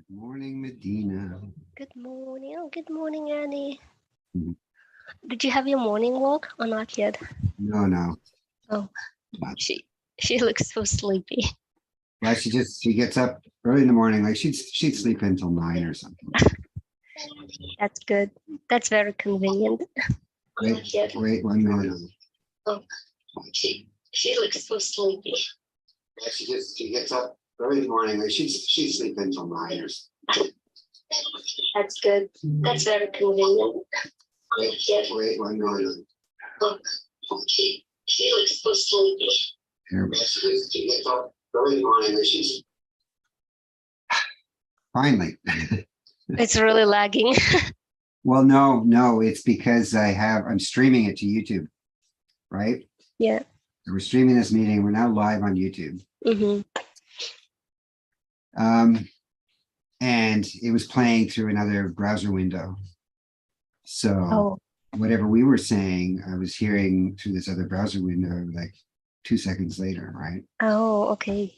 Morning, Medina. Good morning. Oh, good morning, Annie. Mhm. Did you have your morning walk or not yet? No. Oh, But, she looks so sleepy. well, she gets up early in the morning. Like she'd sleep until 9 or something. That's good. That's very convenient. Wait 1 minute. Oh, she looks so sleepy. Well, she gets up early in the morning. Like she'd sleep until 9 or something. That's good. That's very convenient. Wait 1 minute. Oh, she looks so sleepy. Here, but she gets up early in the morning. Like finally. It's really lagging. Well, no, it's because I'm streaming it to YouTube, right? Yeah. So we're streaming this meeting. We're now live on YouTube. Mm-hmm. And it was playing through another browser window. So Oh, whatever we were saying, I was hearing through this other browser window like 2 seconds later, right? oh, okay.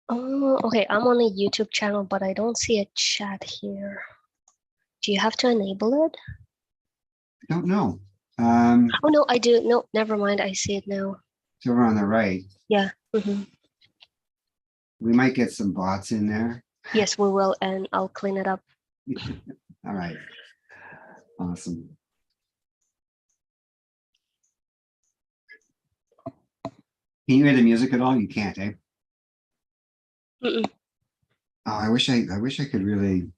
Oh, okay. I'm on a YouTube channel, but I don't see a chat here. Do you have to enable it? I don't know. Oh, no, I do. No, never mind. I see it now. It's over on the right. Yeah. Mm-hmm. We might get some bots in there. Yes, we will, and I'll clean it up. All right. Awesome. Can you hear the music at all? You can't, eh? Mm-mm. Oh, I wish I could really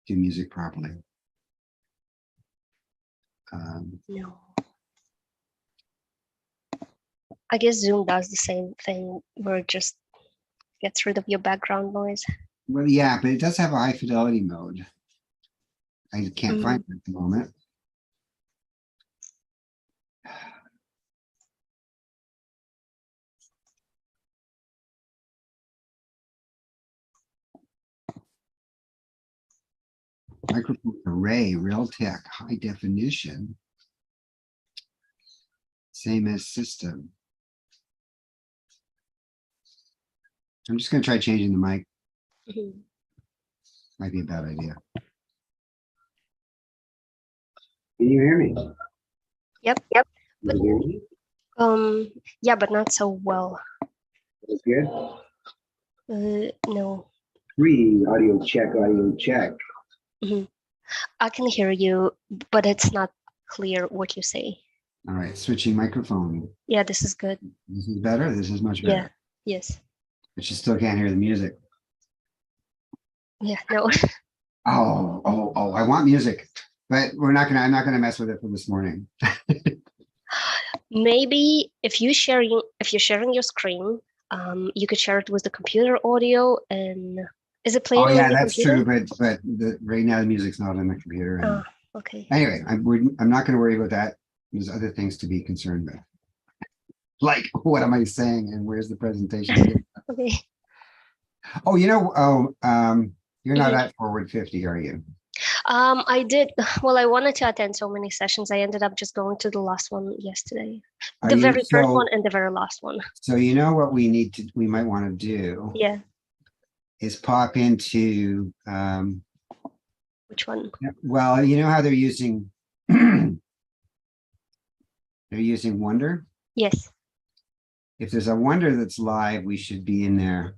do music properly. No. I guess Zoom does the same thing where it just gets rid of your background noise. Well, yeah, but it does have a high fidelity mode. I can't find it at the moment. Microphone array, Realtek, high definition. Same as system. I'm just going to try changing the mic. Mm-hmm. Might be a bad idea. Can you hear me? Yep. Can you hear me? Yeah, but not so well. That's good. No. Audio check. Mm-hmm. I can hear you, but it's not clear what you say. All right, switching microphone. Yeah, this is good. This is better. This is much better. Yeah. Yes. But you still can't hear the music. Yeah. No. Oh, I want music, but I'm not gonna mess with it for this morning. Maybe if you're sharing your screen, you could share it with the computer audio. And is it playing Oh on yeah, your that's computer? true. But right now the music's not on the computer. And Okay. anyway, I'm not going to worry about that. There's other things to be concerned with. Like, what am I saying? And where's the presentation? Okay. Oh, you're not at Forward 50, are you? I did. Well, I wanted to attend so many sessions. I ended up just going to the last one yesterday. The very first one and the very last one. So you know what we might want to do? Yeah. Is pop into Which one? well, you know how they're using Wonder? Yes. If there's a Wonder that's live, we should be in there.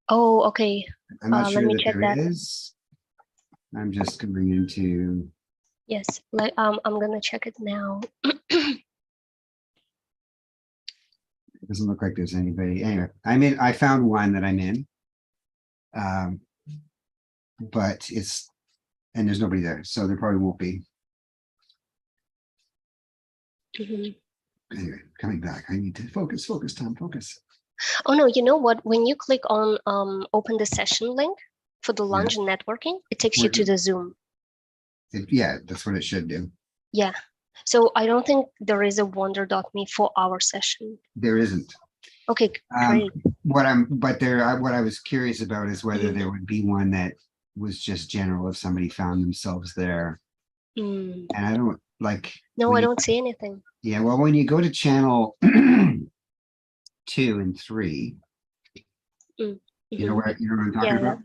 Oh, okay. I'm not sure that there is. I'm just going into. Yes, I'm gonna check it now. It doesn't look like there's anybody. Anyway, I found one that I'm in. But and there's nobody there, so there probably won't be. Anyway, coming back, I need to focus, Tom, focus. Oh no, you know what? When you click on open the session link for the lunch and networking, it takes you to the Zoom. Yeah, that's what it should do. Yeah. So I don't think there is a wonder.me for our session. There isn't. Okay, great. What I was curious about is whether there would be one that was just general if somebody found themselves there. And I don't like. No, I don't see anything. Yeah, well, when you go to channel 2 and 3, You know what I'm talking Yeah, about?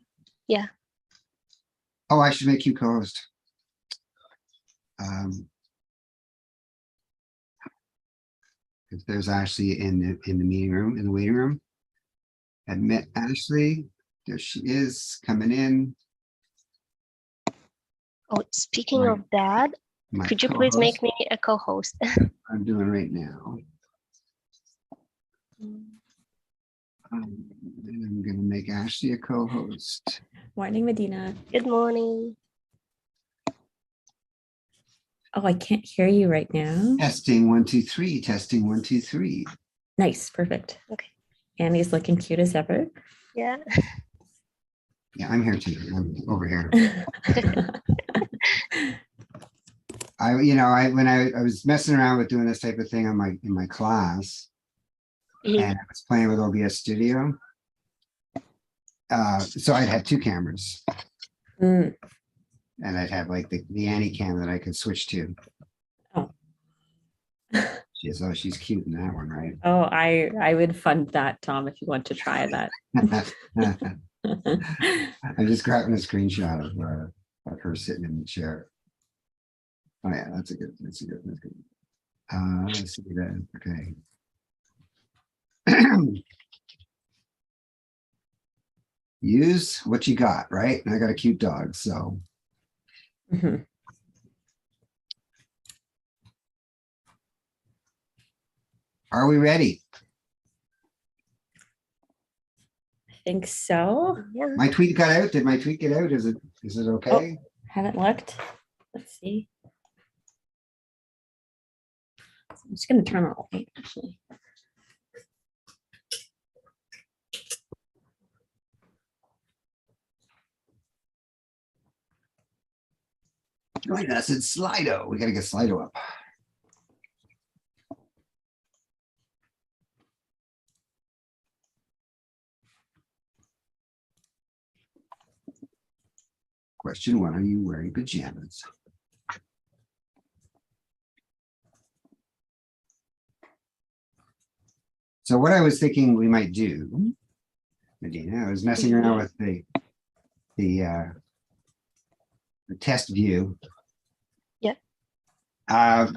yeah. Oh, I should make you co-host. If there's Ashley in the meeting room, in the waiting room. I met Ashley. There she is coming in. Oh, speaking of that, could you please make me a co-host? I'm doing right now. And I'm going to make Ashley a co-host. Morning, Medina. Good morning. Oh, I can't hear you right now. Testing 1 2 3. Testing 1 2 3. Nice, perfect. Okay. Annie's looking cute as ever. Yeah. Yeah, I'm here too. I'm over here. When I was messing around with doing this type of thing in my class, and I was playing with OBS Studio. So I'd have 2 cameras. And I'd have like the Annie cam that I could switch to. Oh. She's cute in that one, right? Oh, I would fund that, Tom, if you want to try that. I'm just grabbing a screenshot of her sitting in the chair. Oh yeah, that's good. Let's see that. Okay. Use what you got, right? And I got a cute dog, so. Are we ready? I think so. Yeah. My tweet got out. Did my tweet get out? Is it okay? Oh, haven't looked. Let's see. I'm just going to turn on the light, actually. Join us in Slido. We got to get Slido up. Question 1, are you wearing pajamas? So what I was thinking we might do, Medina, I was messing around with the test view. Yeah.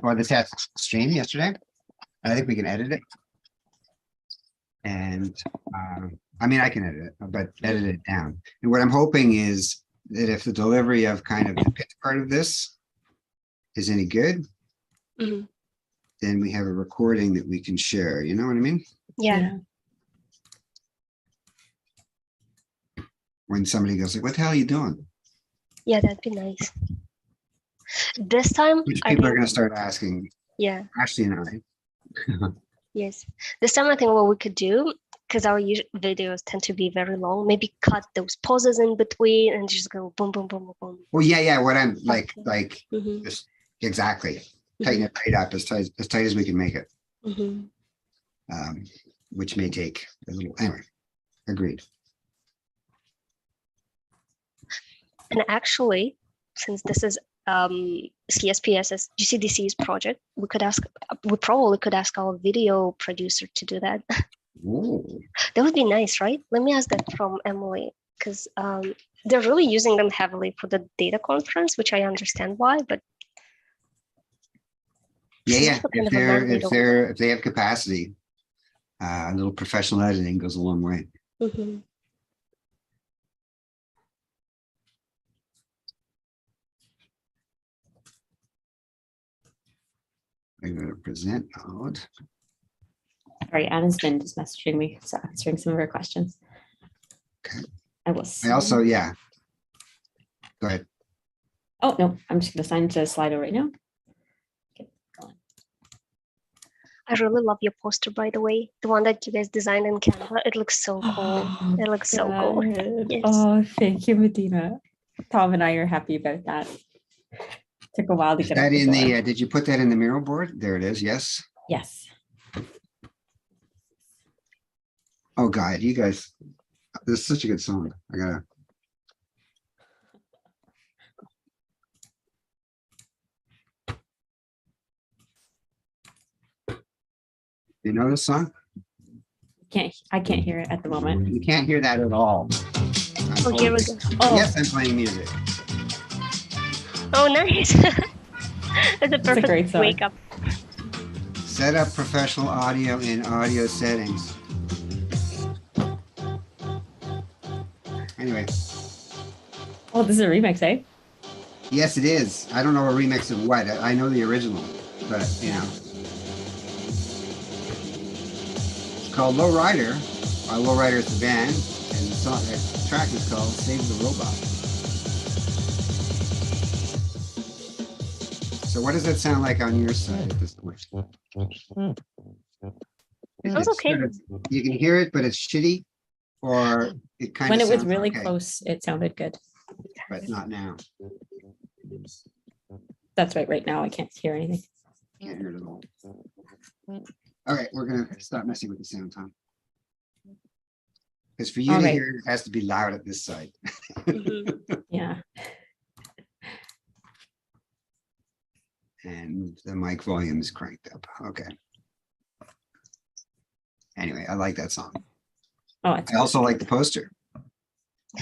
Or the test stream yesterday. I think we can edit it. And I mean, I can edit it, but edit it down. And what I'm hoping is that if the delivery of kind of the pitch part of this is any good, then we have a recording that we can share. You know what I mean? Yeah. When somebody goes like, what the hell are you doing? Yeah, that'd be nice. This time, Which people are going to start asking. Yeah. Ashley and I. Yes. This time I think what we could do, because our videos tend to be very long, maybe cut those pauses in between and just go boom, boom, boom, boom, boom. Well, yeah. What I'm like, Mm-hmm. exactly. Tighten it right up as tight as we can make it. Which may take a little, anyway, agreed. And actually, since this is CSPS's GCDC's project, we probably could ask our video producer to do that. Ooh. That would be nice, right? Let me ask that from Emily, because they're really using them heavily for the data conference, which I understand why, but yeah. If they have capacity, a little professional editing goes a long way. I'm going to present mode. Sorry, Anna's been just messaging me, so answering some of her questions. Okay. I also, yeah. Go ahead. Oh, no, I'm just going to sign to Slido right now. Okay, go on. I really love your poster, by the way. The one that you guys designed in Canva. It looks so cool. It looks so cool. Yes. Oh, thank you, Medina. Tom and I are happy about that. Took a while to get that in the did you put that in the mural board? There it is. Yes. Yes. Oh God, you guys, this is such a good song. I gotta. You know this song? I can't hear it at the moment. You can't hear that at all. Oh, here we go. Oh, Yes, I'm playing music. Oh, nice. That's a it's a great perfect song. wake up. Set up professional audio in audio settings. Anyway, Oh, this is a remix, eh? yes, it is. I don't know a remix of what. I know the original, but you know. It's called Low Rider. Low Rider is the band, and the song, the track is called Save the Robot. So what does that sound like on your side at this point? Sounds okay. You can hear it, but it's shitty, or it kind of When it was sounds really okay, close, it sounded good. but not now. That's right now I can't hear anything. Can't hear it at all. All right, we're gonna stop messing with the sound, Tom. Because for you All to right. hear, it has to be loud at this side. Mhm. Yeah. And the mic volume is cranked up. Okay. Anyway, I like that song. Oh, it's I also like the poster.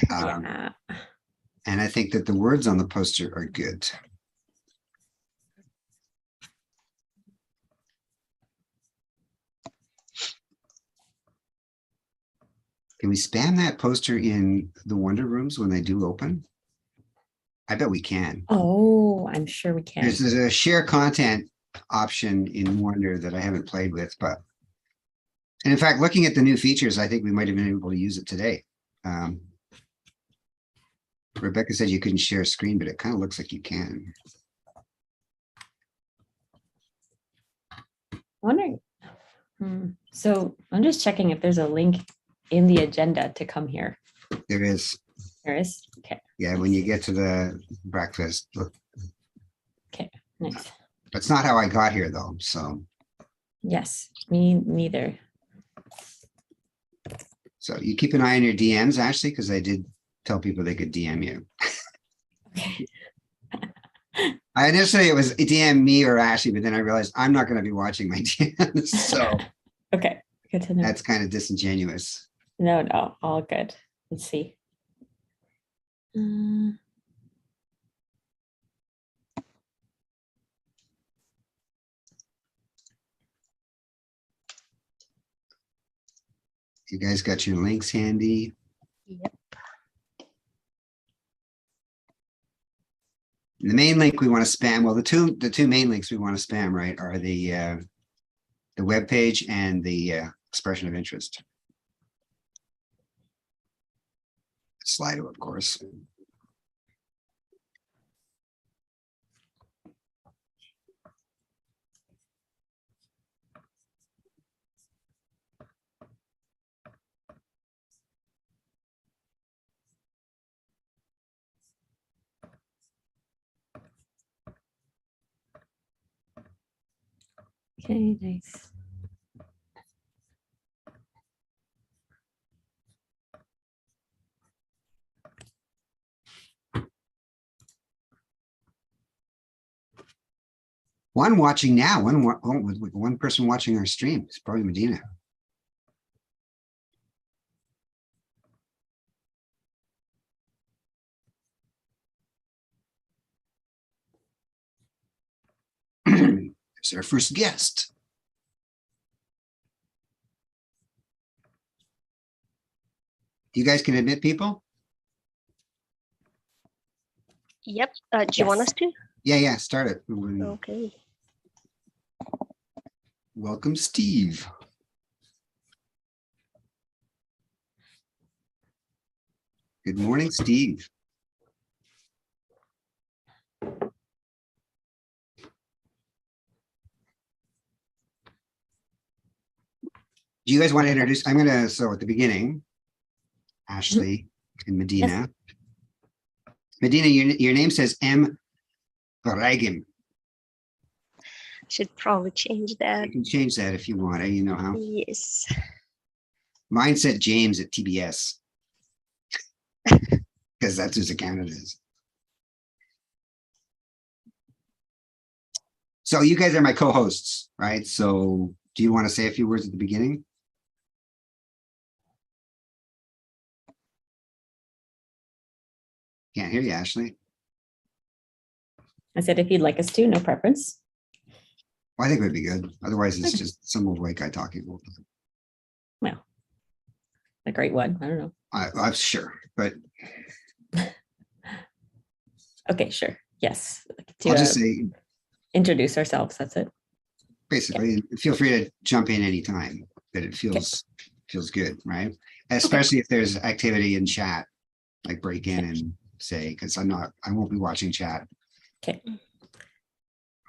yeah. And I think that the words on the poster are good. Can we spam that poster in the Wonder Rooms when they do open? I bet we can. Oh, I'm sure we can. There's a share content option in Wonder that I haven't played with, but and in fact, looking at the new features, I think we might have been able to use it today. Rebecca said you couldn't share a screen, but it kind of looks like you can. Wondering. So I'm just checking if there's a link in the agenda to come here. There is. There is. Okay. Yeah, when you get to the breakfast. Look, Okay. Nice. that's not how I got here, though. So, Yes. Me neither. so you keep an eye on your DMs, Ashley, because I did tell people they could DM you. Okay. I initially it was DM me or Ashley, but then I realized I'm not going to be watching my DMs, so Okay. Good to know. that's kind of disingenuous. No, all good. Let's see. You guys got your links handy. Yep. The main link we want to spam. Well, the two main links we want to spam, right, are the web page and the expression of interest. Slido, of course. Okay, nice. One watching now, one person watching our stream. It's probably Medina. It's our first guest. You guys can admit people? Yep. Do you want us to? Yeah, start it. Okay. Welcome, Steve. Good morning, Steve. Do you guys want to introduce? So at the beginning, Ashley and Medina. Yes. Medina, your name says M. Baragim. Should probably change that. You can change that if you want. You know how? Yes. Mine said James at TBS. Because that's whose account it is. So you guys are my co-hosts, right? So do you want to say a few words at the beginning? Can't hear you, Ashley. I said, if you'd like us to, no preference. Well, I think it would be good. Otherwise, it's just some old white guy talking all the time. Well, a great one. I don't know. I'm sure, but Okay, sure. Yes. To I'll just say, introduce ourselves. That's it. basically, feel free to jump in anytime that it feels good, right? Especially if there's activity in chat, like break in and say, because I won't be watching chat. Okay.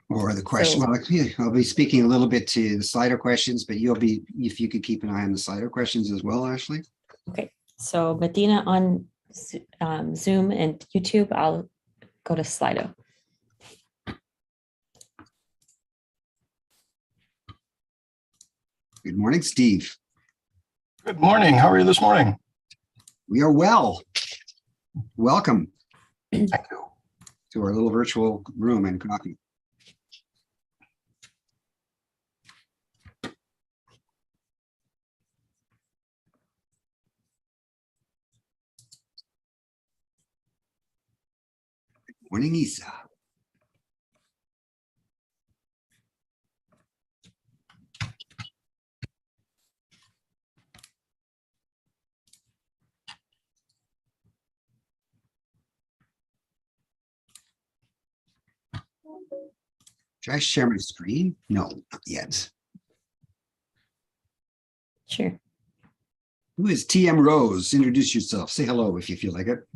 Or the question, So- well, yeah, I'll be speaking a little bit to the Slido questions, but if you could keep an eye on the Slido questions as well, Ashley. Okay. So Medina on Zoom and YouTube, I'll go to Slido. Good morning, Steve. Good morning. How are you this morning? We are well. Welcome Thank you. to our little virtual room and coffee. Good morning, Isa. Should I share my screen? No, not yet. Sure. Who is TM Rose? Introduce yourself. Say hello if you feel like it.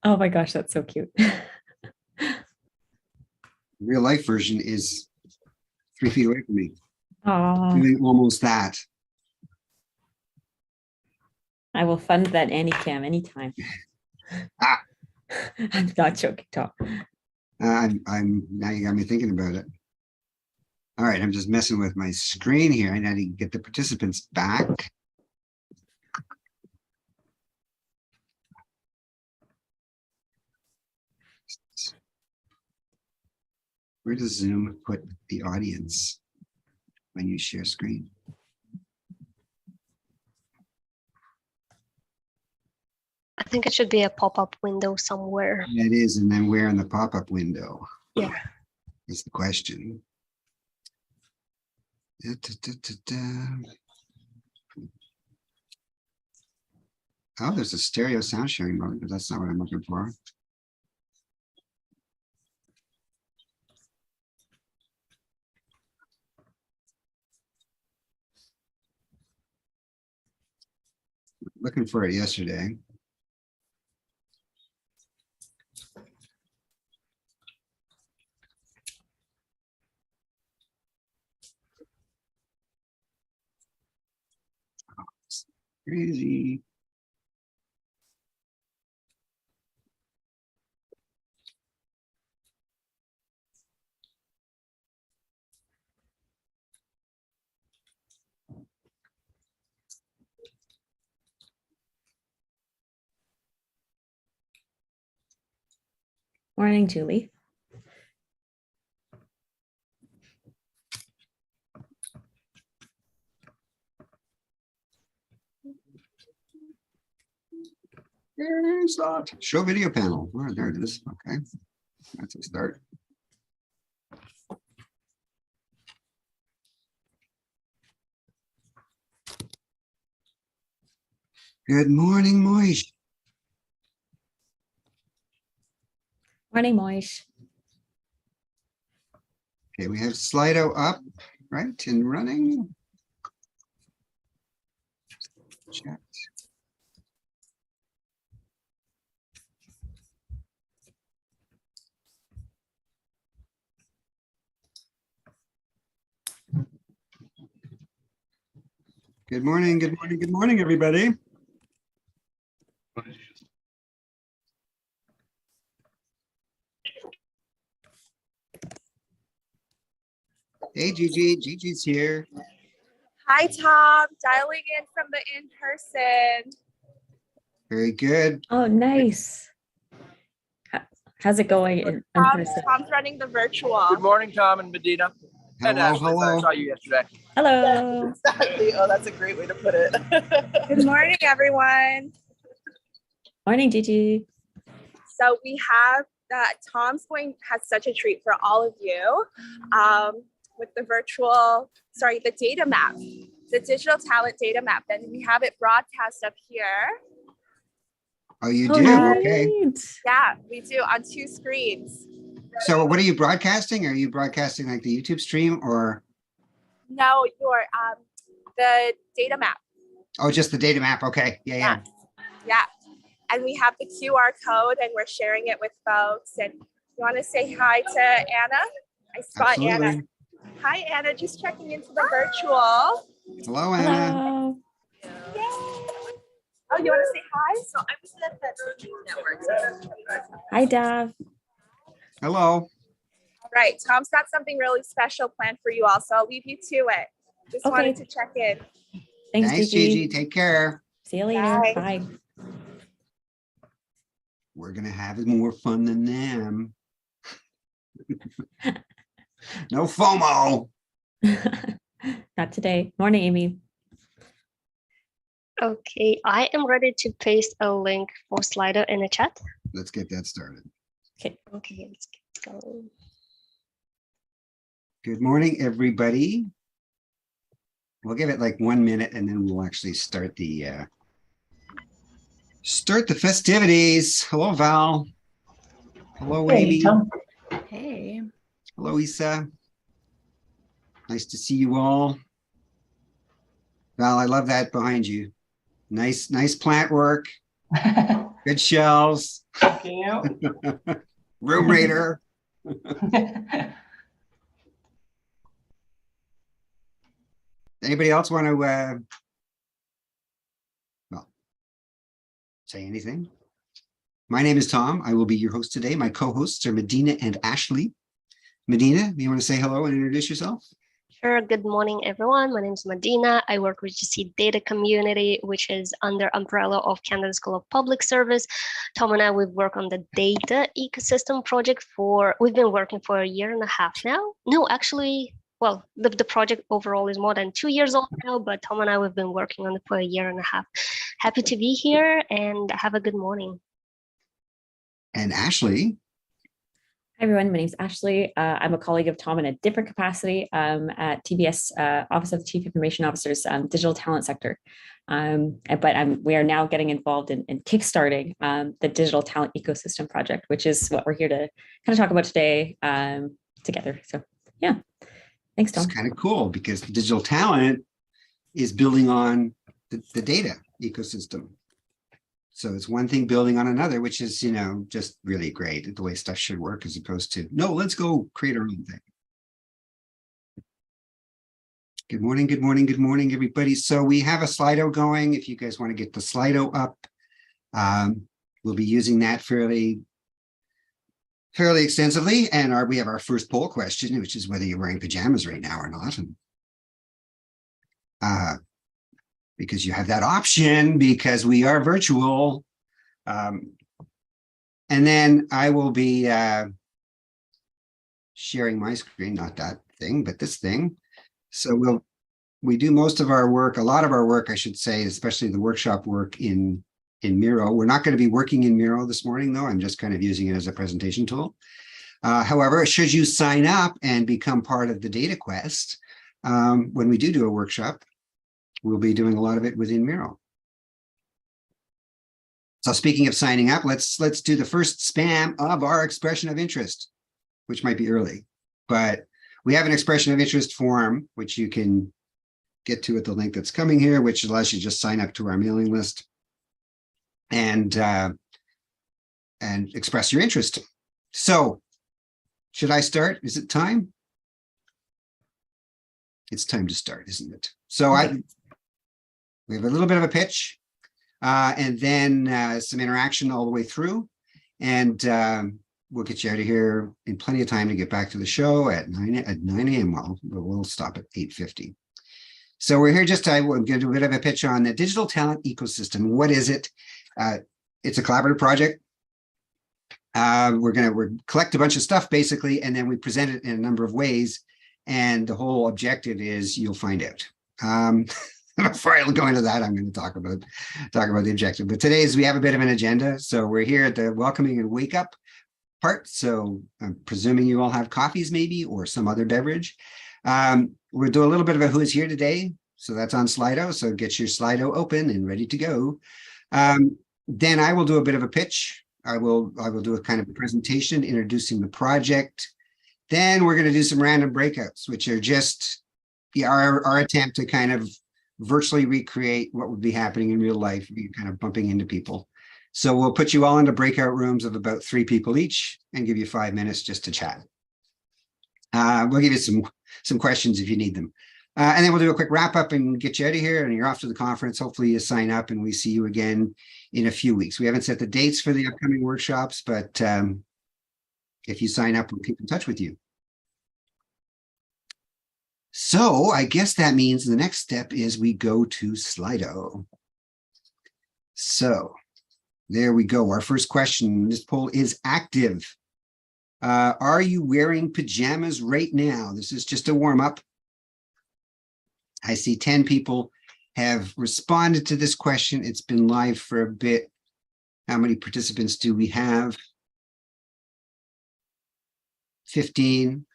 Oh my gosh, that's so cute. Real life version is 3 feet away from me. Oh, Doing almost that. I will fund that Anycam anytime. Ah. I'm not joking, Tom. I'm now you got me thinking about it. All right, I'm just messing with my screen here. I need to get the participants back. Where does Zoom put the audience when you share screen? I think it should be a pop-up window somewhere. Yeah, it is, and then where in the pop-up window? Yeah. Is the question. Da, da, da, da, da. Oh, there's a stereo sound sharing mode, but that's not what I'm looking for. Looking for it yesterday. Crazy. Morning, Julie. It's not. Show video panel. Oh, there it is. Okay. That's a start. Good morning, Moish. Morning, Moish. Okay, we have Slido up, right, and running. Chat. Good morning, good morning, good morning, everybody. Hey, Gigi, Gigi's here. Hi, Tom. Dialing in from the in-person. Very good. Oh, nice. How's it going in person? Tom's running the virtual. Good morning, Tom and Medina. And Hello, Ashley, hello. I saw you yesterday. Hello. Exactly. Oh, that's a great way to put it. Good morning, everyone. Morning, Gigi. So we have Tom's has such a treat for all of you with the the data map, the digital talent data map. And we have it broadcast up here. Oh, you Oh, do? right. Okay. Yeah, we do on 2 screens. So what are you broadcasting? Are you broadcasting like the YouTube stream or? No, the data map. Oh, just the data map. Okay. Yeah. Yeah. And we have the QR code and we're sharing it with folks. And you want to say hi to Anna? I spot Anna. Absolutely. Hi, Anna. Just checking into the virtual. Hello, Anna. Hello. Yay. Oh, you want to say hi? So I was at the network. Hi, Dav. Hello. All right. Tom's got something really special planned for you all. So I'll leave you to it. Just Okay. wanted to check in. Thanks, Thanks, Gigi. Gigi. Take care. See you later. Bye. Bye. We're going to have more fun than them. No FOMO. Not today. Morning, Amy. Okay, I am ready to paste a link for Slido in the chat. Let's get that started. Okay, let's get going. Good morning, everybody. We'll give it like 1 minute and then we'll actually start the festivities. Hello, Val. Hello, Amy. Tom. Hey. Hello, Isa. Nice to see you all. Val, I love that behind you. Nice plant work. Good shelves. Thank you. Room raider. Anybody else want to say anything? My name is Tom. I will be your host today. My co-hosts are Medina and Ashley. Medina, you want to say hello and introduce yourself? Sure. Good morning, everyone. My name is Medina. I work with GC Data Community, which is under umbrella of Canada School of Public Service. Tom and I, we've worked on the data ecosystem project we've been working for 1.5 years now. No, actually, well, the project overall is more than 2 years old now, but Tom and I, we've been working on it for 1.5 years. Happy to be here and have a good morning. And Ashley. Hi, everyone. My name is Ashley. I'm a colleague of Tom in a different capacity at TBS, Office of Chief Information Officer's digital talent sector. But we are now getting involved in kickstarting the digital talent ecosystem project, which is what we're here to kind of talk about today together. So, yeah. Thanks, Tom. It's kind of cool because digital talent is building on the data ecosystem. So it's one thing building on another, which is, just really great, the way stuff should work, as opposed to, no, let's go create our own thing. Good morning, good morning, good morning, everybody. So we have a Slido going. If you guys want to get the Slido up, we'll be using that fairly extensively. And we have our first poll question, which is whether you're wearing pajamas right now or not. And, because you have that option because we are virtual. And then I will be sharing my screen, not that thing, but this thing. So we do most of our work, a lot of our work, I should say, especially the workshop work in in Miro. We're not going to be working in Miro this morning, though. I'm just kind of using it as a presentation tool. However, should you sign up and become part of the data quest, when we do a workshop, we'll be doing a lot of it within Miro. So speaking of signing up, let's do the first spam of our expression of interest, which might be early, but we have an expression of interest form, which you can get to at the link that's coming here, which allows you to just sign up to our mailing list and express your interest. So should I start? Is it time? It's time to start, isn't it? So we have a little bit of a pitch and then some interaction all the way through. And we'll get you out of here in plenty of time to get back to the show at 9 a.m. Well, we'll stop at 8:50. So we're here just to we're going to do a bit of a pitch on the digital talent ecosystem. What is it? It's a collaborative project. We're collect a bunch of stuff basically, and then we present it in a number of ways. And the whole objective is you'll find out. Before I go into that, I'm going to talk about the objective. But today we have a bit of an agenda. So we're here at the welcoming and wake up part. So I'm presuming you all have coffees maybe or some other beverage. We'll do a little bit of a who's here today. So that's on Slido. So get your Slido open and ready to go. Then I will do a bit of a pitch. I will do a kind of a presentation introducing the project. Then we're going to do some random breakouts, which are just our attempt to kind of virtually recreate what would be happening in real life, you're kind of bumping into people. So we'll put you all into breakout rooms of about 3 people each and give you 5 minutes just to chat. We'll give you some questions if you need them. And then we'll do a quick wrap up and get you out of here and you're off to the conference. Hopefully you sign up and we see you again in a few weeks. We haven't set the dates for the upcoming workshops, but if you sign up, we'll keep in touch with you. So I guess that means the next step is we go to Slido. So there we go. Our first question, this poll is active. Are you wearing pajamas right now? This is just a warm up. I see 10 people have responded to this question. It's been live for a bit. How many participants do we have? 15.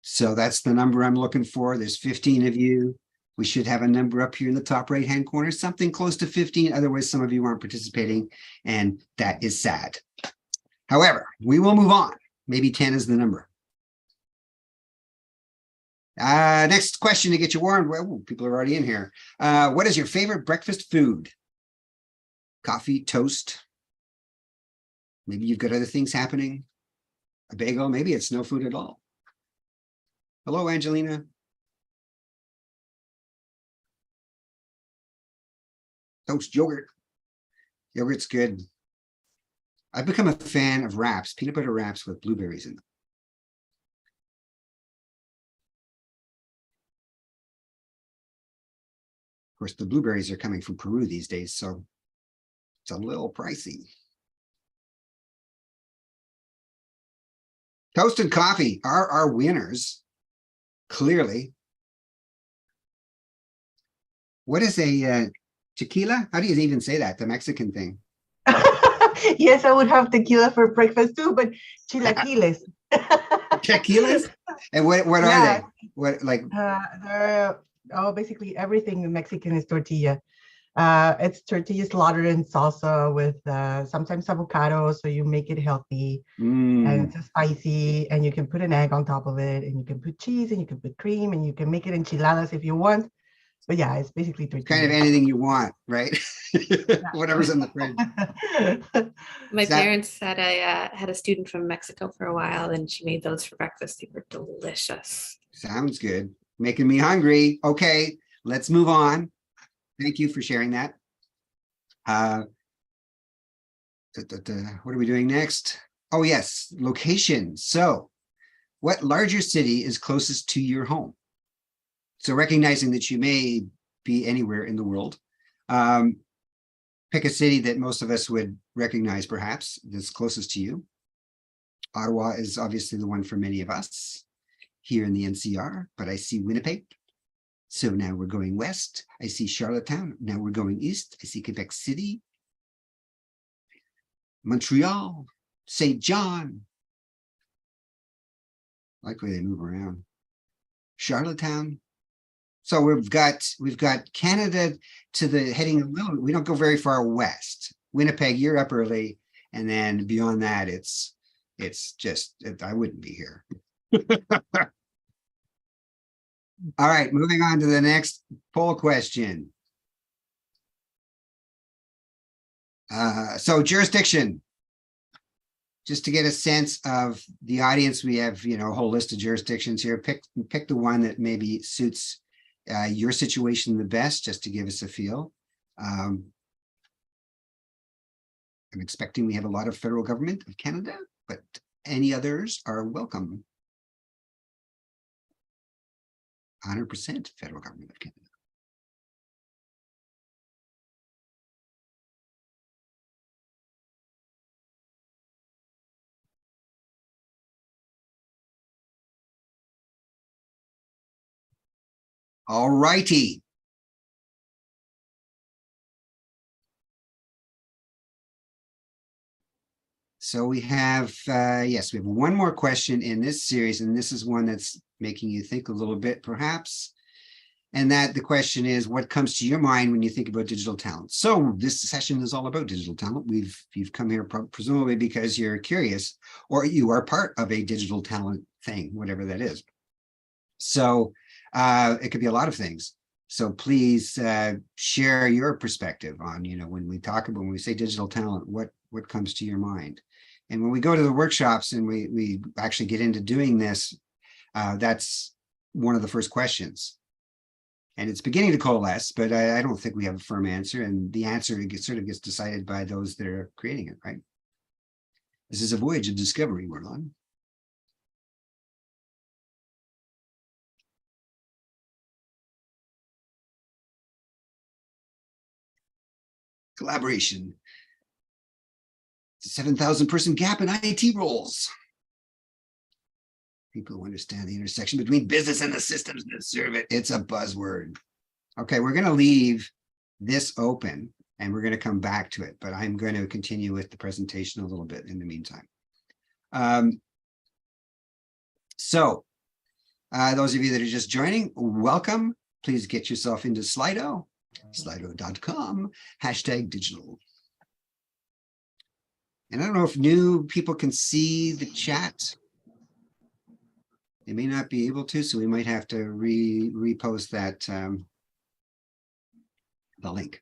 So that's the number I'm looking for. There's 15 of you. We should have a number up here in the top right-hand corner, something close to 15. Otherwise, some of you aren't participating, and that is sad. However, we will move on. Maybe 10 is the number. Next question to get you warmed. Well, people are already in here. What is your favorite breakfast food? Coffee, toast. Maybe you've got other things happening. A bagel, maybe it's no food at all. Hello, Angelina. Toast yogurt. Yogurt's good. I've become a fan of wraps, peanut butter wraps with blueberries in them. Of course, the blueberries are coming from Peru these days, so it's a little pricey. Toast and coffee are our winners. Clearly. What is a tequila? How do you even say that? The Mexican thing. Yes, I would have tequila for breakfast too, but chilaquiles. Tequilas? And what are they? What like? They're basically everything Mexican is tortilla. It's tortilla slaughtered in salsa with sometimes avocado, so you make it healthy and it's spicy, and you can put an egg on top of it, and you can put cheese, and you can put cream, and you can make it enchiladas if you want. But yeah, it's basically tortilla. Kind of anything you want, right? Whatever's in the fridge. My parents had a student from Mexico for a while, and she made those for breakfast. They were delicious. Sounds good. Making me hungry. Okay, let's move on. Thank you for sharing that. What are we doing next? Oh, yes, location. So what larger city is closest to your home? So recognizing that you may be anywhere in the world, pick a city that most of us would recognize, perhaps, that's closest to you. Ottawa is obviously the one for many of us here in the NCR, but I see Winnipeg. So now we're going west. I see Charlottetown. Now we're going east. I see Quebec City. Montreal, St. John. I like the way they move around. Charlottetown. So we've got Canada to the heading a little. We don't go very far west. Winnipeg, you're up early, and then beyond that, it's just I wouldn't be here. All right, moving on to the next poll question. So jurisdiction. Just to get a sense of the audience, we have a whole list of jurisdictions here. Pick the one that maybe suits your situation the best, just to give us a feel. I'm expecting we have a lot of federal government of Canada, but any others are welcome. 100% federal government of Canada. All righty. So we have, yes, we have one more question in this series, and this is one that's making you think a little bit, perhaps. And that the question is, what comes to your mind when you think about digital talent? So this session is all about digital talent. You've come here presumably because you're curious, or you are part of a digital talent thing, whatever that is. So it could be a lot of things. So please share your perspective on, when we say digital talent, what comes to your mind? And when we go to the workshops and we actually get into doing this, that's one of the first questions. And it's beginning to coalesce, but I don't think we have a firm answer. And the answer sort of gets decided by those that are creating it, right? This is a voyage of discovery we're on. Collaboration. 7,000 person gap in IT roles. People who understand the intersection between business and the systems that serve it. It's a buzzword. Okay, we're going to leave this open and we're going to come back to it, but I'm going to continue with the presentation a little bit in the meantime. Those of you that are just joining, welcome. Please get yourself into Slido, slido.com, #digital. And I don't know if new people can see the chat. They may not be able to, so we might have to repost that, the link.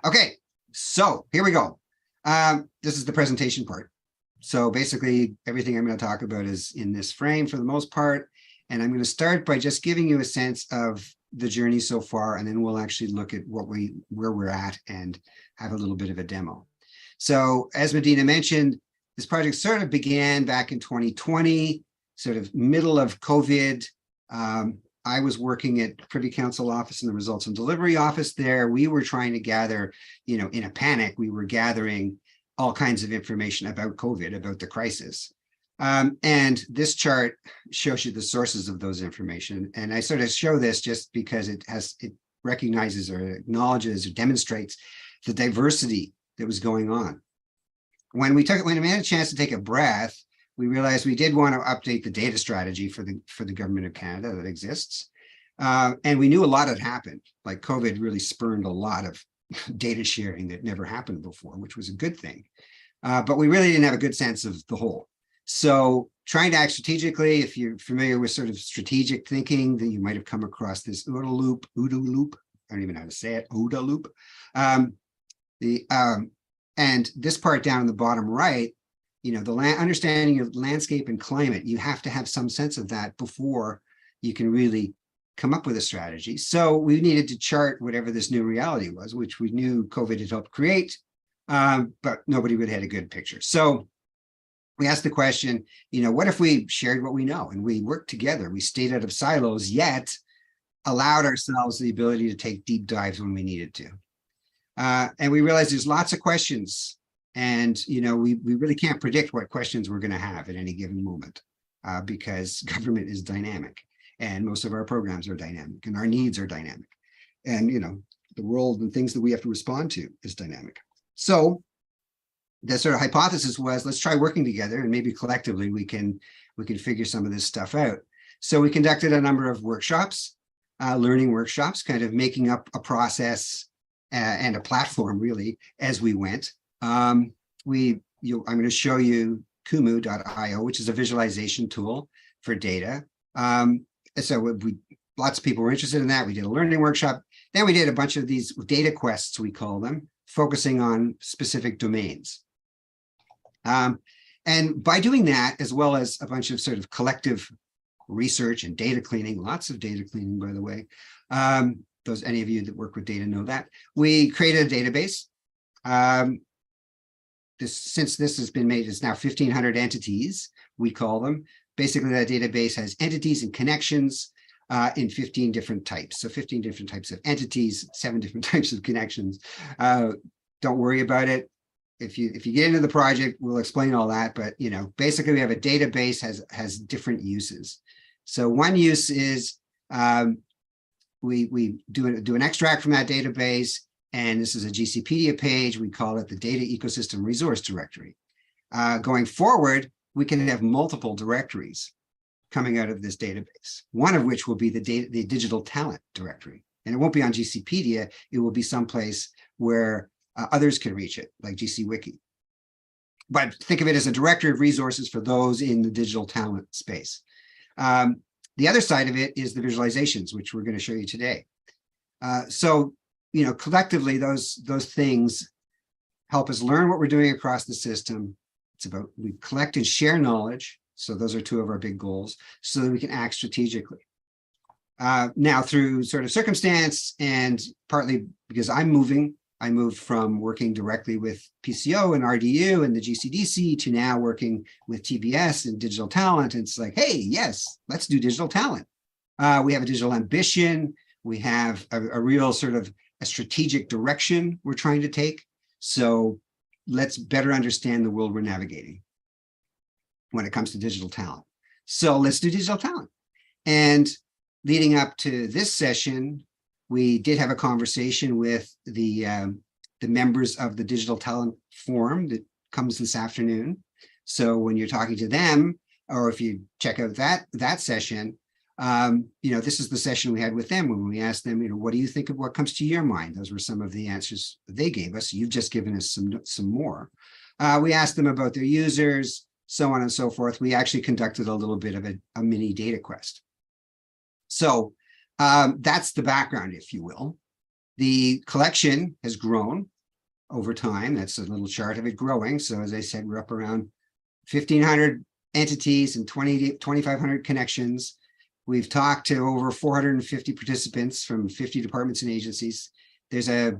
Okay, so here we go. This is the presentation part. So basically everything I'm going to talk about is in this frame for the most part. And I'm going to start by just giving you a sense of the journey so far, and then we'll actually look at where we're at and have a little bit of a demo. So as Medina mentioned, this project sort of began back in 2020, sort of middle of COVID. I was working at Privy Council office in the results and delivery office there. We were trying to gather, in a panic, we were gathering all kinds of information about COVID, about the crisis. And this chart shows you the sources of those information. And I sort of show this just because it recognizes or acknowledges or demonstrates the diversity that was going on. When we had a chance to take a breath, we realized we did want to update the data strategy for the government of Canada that exists. And we knew a lot had happened, like COVID really spurned a lot of data sharing that never happened before, which was a good thing. But we really didn't have a good sense of the whole. So trying to act strategically, if you're familiar with sort of strategic thinking, then you might have come across this OODA loop. I don't even know how to say it, OODA loop. And this part down in the bottom right, understanding of landscape and climate, you have to have some sense of that before you can really come up with a strategy. So we needed to chart whatever this new reality was, which we knew COVID had helped create, but nobody really had a good picture. So we asked the question, what if we shared what we know and we worked together? We stayed out of silos, yet allowed ourselves the ability to take deep dives when we needed to. And we realized there's lots of questions, and we really can't predict what questions we're going to have at any given moment, because government is dynamic, and most of our programs are dynamic, and our needs are dynamic, and the world and things that we have to respond to is dynamic. So the sort of hypothesis was, let's try working together and maybe collectively we can figure some of this stuff out. So we conducted a number of workshops, learning workshops, kind of making up a process and a platform really as we went. I'm going to show you kumu.io, which is a visualization tool for data. So lots of people were interested in that. We did a learning workshop. Then we did a bunch of these data quests, we call them, focusing on specific domains. And by doing that, as well as a bunch of sort of collective research and data cleaning, lots of data cleaning, by the way, any of you that work with data know that, we created a database. Since this has been made, it's now 1,500 entities, we call them. Basically, that database has entities and connections in 15 different types. So 15 different types of entities, 7 different types of connections. Don't worry about it. If you get into the project, we'll explain all that. But basically, we have a database has different uses. So one use is we do an extract from that database, and this is a GCpedia page. We call it the Data Ecosystem Resource Directory. Going forward, we can have multiple directories coming out of this database, one of which will be the digital talent directory. And it won't be on GCpedia. It will be someplace where others can reach it, like GC Wiki. But think of it as a directory of resources for those in the digital talent space. The other side of it is the visualizations, which we're going to show you today. So, collectively, those things help us learn what we're doing across the system. It's about we collect and share knowledge. So those are 2 of our big goals, so that we can act strategically. Now, through sort of circumstance and partly because I moved from working directly with PCO and RDU and the GCDC to now working with TBS and digital talent. And it's like, hey, yes, let's do digital talent. We have a digital ambition. We have a real sort of a strategic direction we're trying to take. So let's better understand the world we're navigating when it comes to digital talent. So let's do digital talent. And leading up to this session, we did have a conversation with the members of the Digital Talent Forum that comes this afternoon. So when you're talking to them, or if you check out that session, this is the session we had with them when we asked them, what do you think of what comes to your mind? Those were some of the answers they gave us. You've just given us some more. We asked them about their users, so on and so forth. We actually conducted a little bit of a mini data quest. So that's the background, if you will. The collection has grown over time. That's a little chart of it growing. So as I said, we're up around 1,500 entities and 2,500 connections. We've talked to over 450 participants from 50 departments and agencies. There's a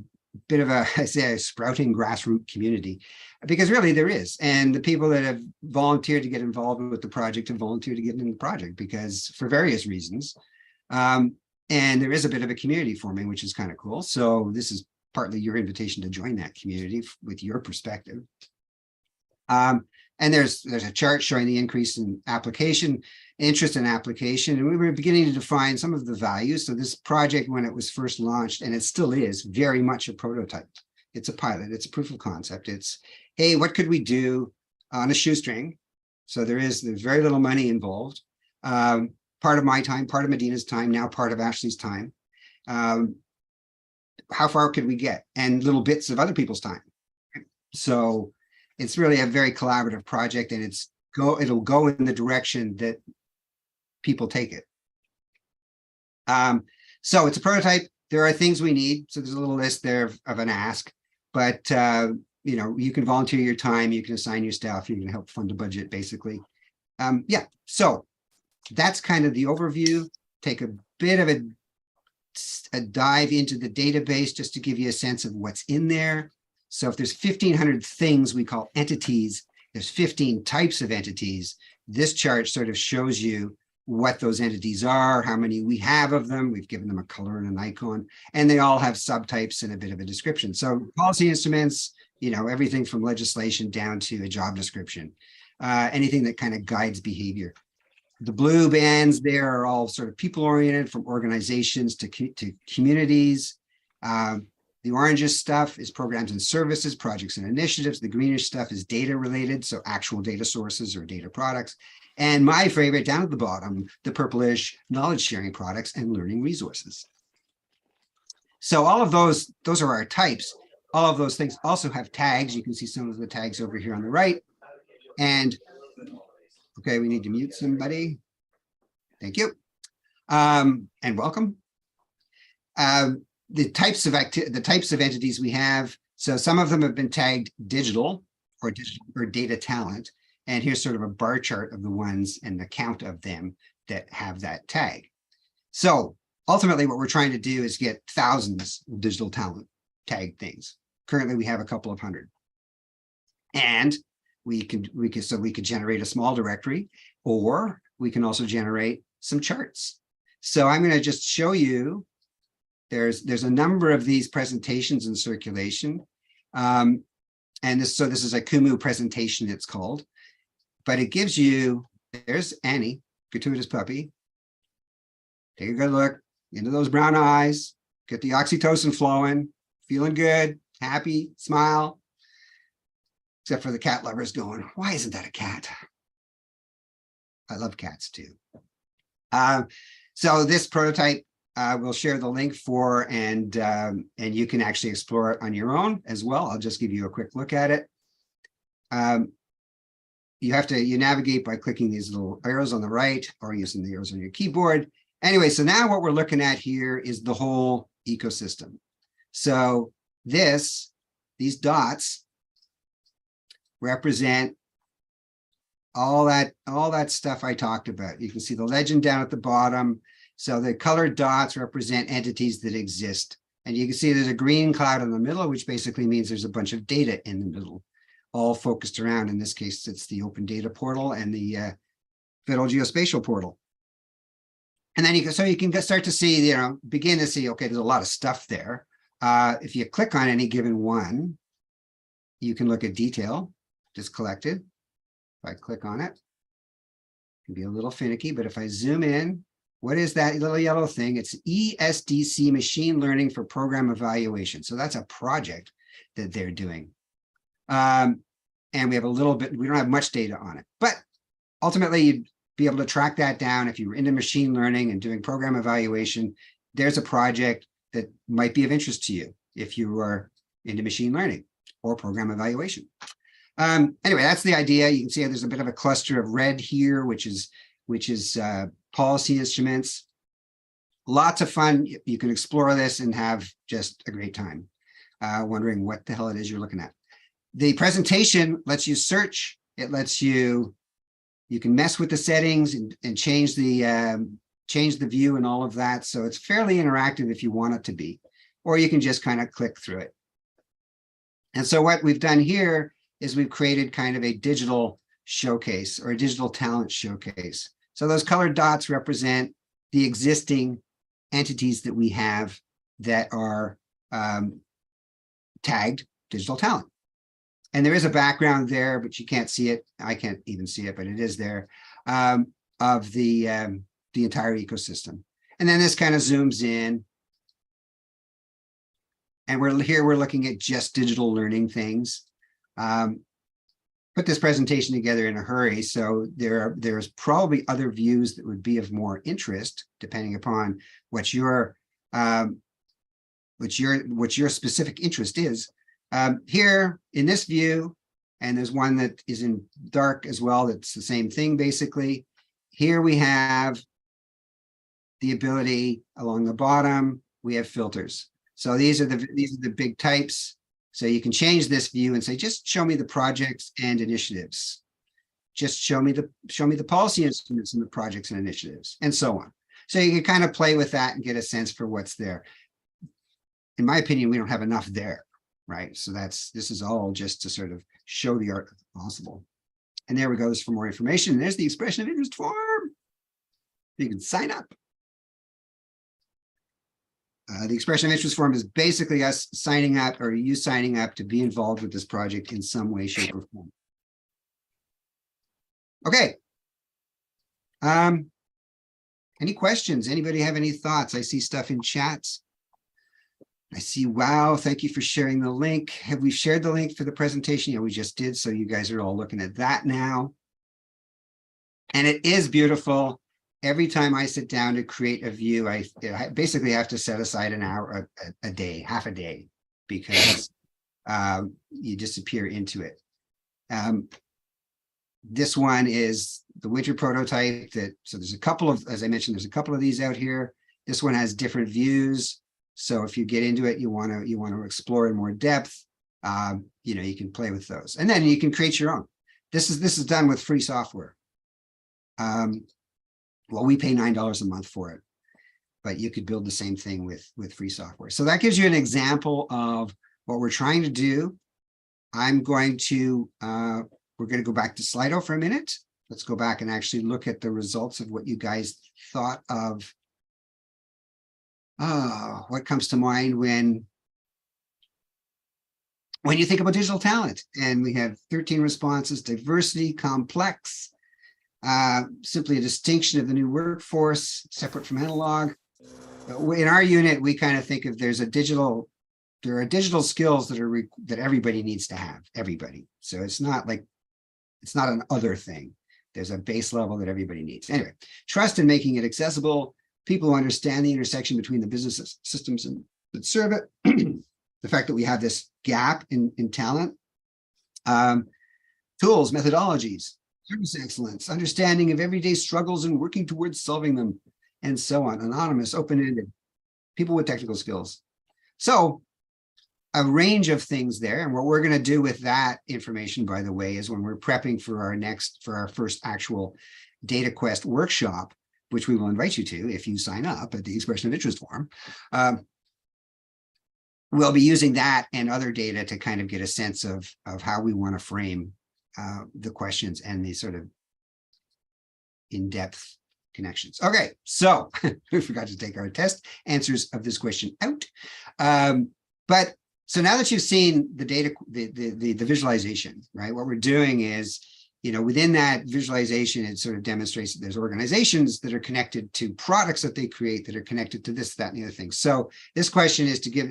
bit of a sprouting grassroots community, because really there is. And the people that have volunteered to get involved with the project have volunteered to get in the project because for various reasons. And there is a bit of a community forming, which is kind of cool. So this is partly your invitation to join that community with your perspective. And there's a chart showing the increase in interest in application. And we were beginning to define some of the values. So this project, when it was first launched, and it still is very much a prototype. It's a pilot, it's a proof of concept. It's, hey, what could we do on a shoestring? So there's very little money involved. Part of my time, part of Medina's time, now part of Ashley's time. How far could we get? And little bits of other people's time. So it's really a very collaborative project, and it'll go in the direction that people take it. So it's a prototype. There are things we need. So there's a little list there of an ask, but you can volunteer your time, you can assign your staff, you can help fund a budget, basically. So that's kind of the overview. Take a bit of a dive into the database just to give you a sense of what's in there. So if there's 1,500 things we call entities, there's 15 types of entities. This chart sort of shows you what those entities are, how many we have of them. We've given them a color and an icon, and they all have subtypes and a bit of a description. So policy instruments, everything from legislation down to a job description, anything that kind of guides behavior. The blue bands there are all sort of people-oriented, from organizations to communities. The orangish stuff is programs and services, projects and initiatives. The greenish stuff is data related, so actual data sources or data products. And my favorite down at the bottom, the purplish knowledge sharing products and learning resources. So all of those are our types. All of those things also have tags. You can see some of the tags over here on the right. And okay, we need to mute somebody. Thank you. And welcome. The types of entities we have. So some of them have been tagged digital or data talent. And here's sort of a bar chart of the ones and the count of them that have that tag. So ultimately what we're trying to do is get thousands of digital talent tag things. Currently we have a couple of hundred. And we could generate a small directory, or we can also generate some charts. So I'm going to just show you, there's a number of these presentations in circulation. And this is a Kumu presentation, it's called, but it gives you, there's Annie, gratuitous puppy. Take a good look into those brown eyes, get the oxytocin flowing, feeling good, happy, smile. Except for the cat lovers going, why isn't that a cat? I love cats too. So this prototype we'll share the link for, and you can actually explore it on your own as well. I'll just give you a quick look at it. You navigate by clicking these little arrows on the right or using the arrows on your keyboard. Anyway, so now what we're looking at here is the whole ecosystem. So these dots represent all that stuff I talked about. You can see the legend down at the bottom. So the colored dots represent entities that exist. And you can see there's a green cloud in the middle, which basically means there's a bunch of data in the middle, all focused around. In this case, it's the Open Data Portal and the Federal Geospatial Portal. And then you can start to see, begin to see, okay, there's a lot of stuff there. If you click on any given one, you can look at detail just collected. If I click on it, it can be a little finicky, but if I zoom in, what is that little yellow thing? It's ESDC, Machine Learning for Program Evaluation. So that's a project that they're doing. And we have a little bit, we don't have much data on it, but ultimately you'd be able to track that down. If you were into machine learning and doing program evaluation, there's a project that might be of interest to you if you are into machine learning or program evaluation. Anyway, that's the idea. You can see there's a bit of a cluster of red here, which is policy instruments. Lots of fun. You can explore this and have just a great time wondering what the hell it is you're looking at. The presentation lets you search. It lets you can mess with the settings and change the view and all of that. So it's fairly interactive if you want it to be, or you can just kind of click through it. And so what we've done here is we've created kind of a digital showcase or a digital talent showcase. So those colored dots represent the existing entities that we have that are tagged digital talent. And there is a background there, but you can't see it. I can't even see it, but it is there, of the entire ecosystem. And then this kind of zooms in. And we're looking at just digital learning things. Put this presentation together in a hurry, so there's probably other views that would be of more interest, depending upon what your specific interest is. Here in this view, and there's one that is in dark as well, that's the same thing basically. Here we have the ability along the bottom, we have filters. So these are the big types. So you can change this view and say, just show me the projects and initiatives. Just show me the policy instruments and the projects and initiatives, and so on. So you can kind of play with that and get a sense for what's there. In my opinion, we don't have enough there, right? So this is all just to sort of show the art of the possible. And there we go. For more information. There's the expression of interest form. You can sign up. The expression of interest form is basically us signing up, or you signing up to be involved with this project in some way, shape, or form. Okay. Any questions? Anybody have any thoughts? I see stuff in chats. I see. Wow. Thank you for sharing the link. Have we shared the link for the presentation? Yeah, we just did. So you guys are all looking at that now. And it is beautiful. Every time I sit down to create a view, I basically have to set aside an hour a day, half a day, because you disappear into it. This one is the winter prototype so there's a couple of, as I mentioned, there's a couple of these out here. This one has different views. So if you get into it, you want to explore in more depth, you can play with those, and then you can create your own. This is done with free software. Well, we pay $9 a month for it, but you could build the same thing with free software. So that gives you an example of what we're trying to do. We're going to go back to Slido for a minute. Let's go back and actually look at the results of what you guys thought of. What comes to mind when you think about digital talent? And we have 13 responses: diversity, complex, simply a distinction of the new workforce, separate from analog. In our unit, we kind of think of there are digital skills that everybody needs to have, everybody. So it's not an other thing. There's a base level that everybody needs. Anyway, trust in making it accessible, people who understand the intersection between the business systems that serve it, the fact that we have this gap in talent, tools, methodologies, service excellence, understanding of everyday struggles and working towards solving them, and so on. Anonymous, open-ended, people with technical skills. So a range of things there. And what we're going to do with that information, by the way, is when we're prepping for our first actual Data Quest workshop, which we will invite you to if you sign up at the expression of interest form, we'll be using that and other data to kind of get a sense of how we want to frame the questions and the sort of in-depth connections. Okay, so we forgot to take our test answers of this question out. So now that you've seen the data, the visualization, right? What we're doing is, within that visualization, it sort of demonstrates that there's organizations that are connected to products that they create that are connected to this, that, and the other thing. So this question is to get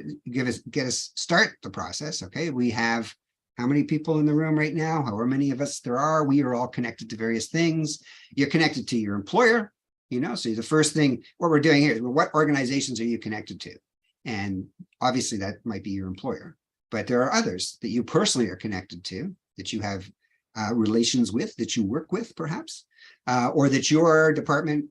us start the process. Okay, we have how many people in the room right now? However many of us there are, we are all connected to various things. You're connected to your employer, so the first thing, what we're doing here is, what organizations are you connected to? And obviously that might be your employer, but there are others that you personally are connected to, that you have relations with, that you work with perhaps, or that your department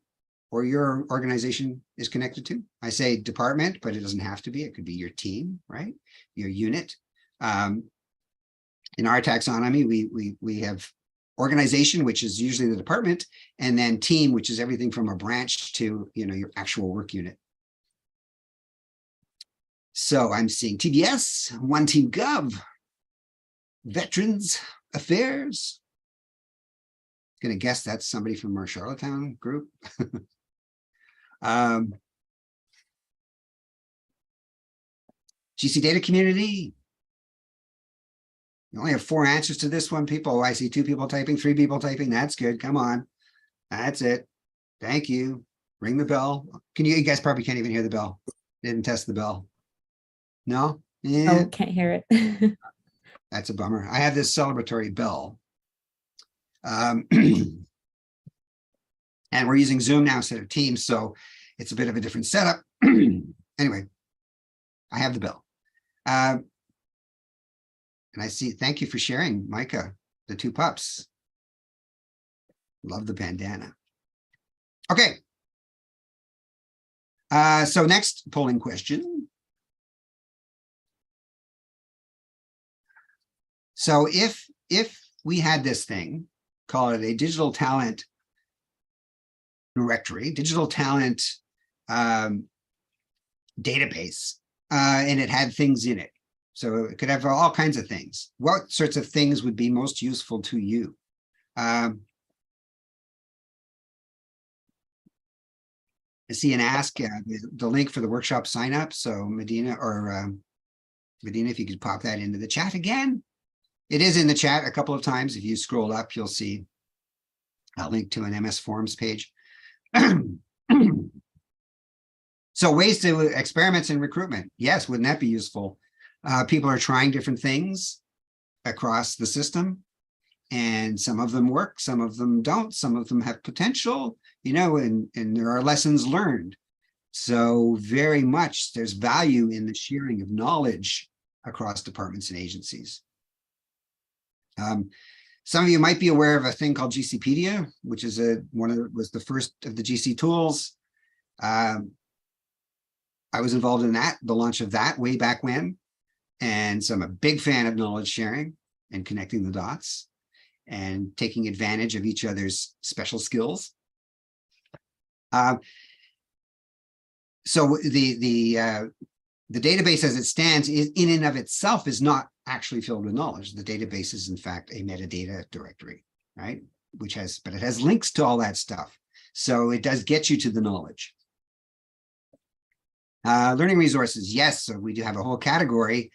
or your organization is connected to. I say department, but it doesn't have to be. It could be your team, right? Your unit. In our taxonomy, we have organization, which is usually the department, and then team, which is everything from a branch to your actual work unit. So I'm seeing TBS, One Team Gov, Veterans Affairs. Gonna guess that's somebody from our Charlottetown group. GC Data Community. You only have 4 answers to this one, people. Oh, I see 2 people typing, 3 people typing. That's good. Come on. That's it. Thank you. Ring the bell. You guys probably can't even hear the bell. Didn't test the bell. No? Yeah. Oh, can't hear it. That's a bummer. I have this celebratory bell. And we're using Zoom now instead of Teams, so it's a bit of a different setup. Anyway, I have the bell. And I see, thank you for sharing, Micah, the 2 pups. Love the bandana. Okay. So next polling question. So if we had this thing, call it a digital talent directory, digital talent database, and it had things in it. So it could have all kinds of things. What sorts of things would be most useful to you? I see an ask, the link for the workshop sign up. So Medina, if you could pop that into the chat again. It is in the chat a couple of times. If you scroll up, you'll see a link to an MS Forms page. So So ways to experiments in recruitment. Yes, wouldn't that be useful? People are trying different things across the system, and some of them work, some of them don't, some of them have potential, and there are lessons learned. So very much there's value in the sharing of knowledge across departments and agencies. Some of you might be aware of a thing called GCpedia, which is was the first of the GC tools. I was involved in the launch of that way back when. And so I'm a big fan of knowledge sharing and connecting the dots and taking advantage of each other's special skills. So the database as it stands is in and of itself is not actually filled with knowledge. The database is in fact a metadata directory, right? But it has links to all that stuff. So it does get you to the knowledge. Learning resources, yes. So we do have a whole category,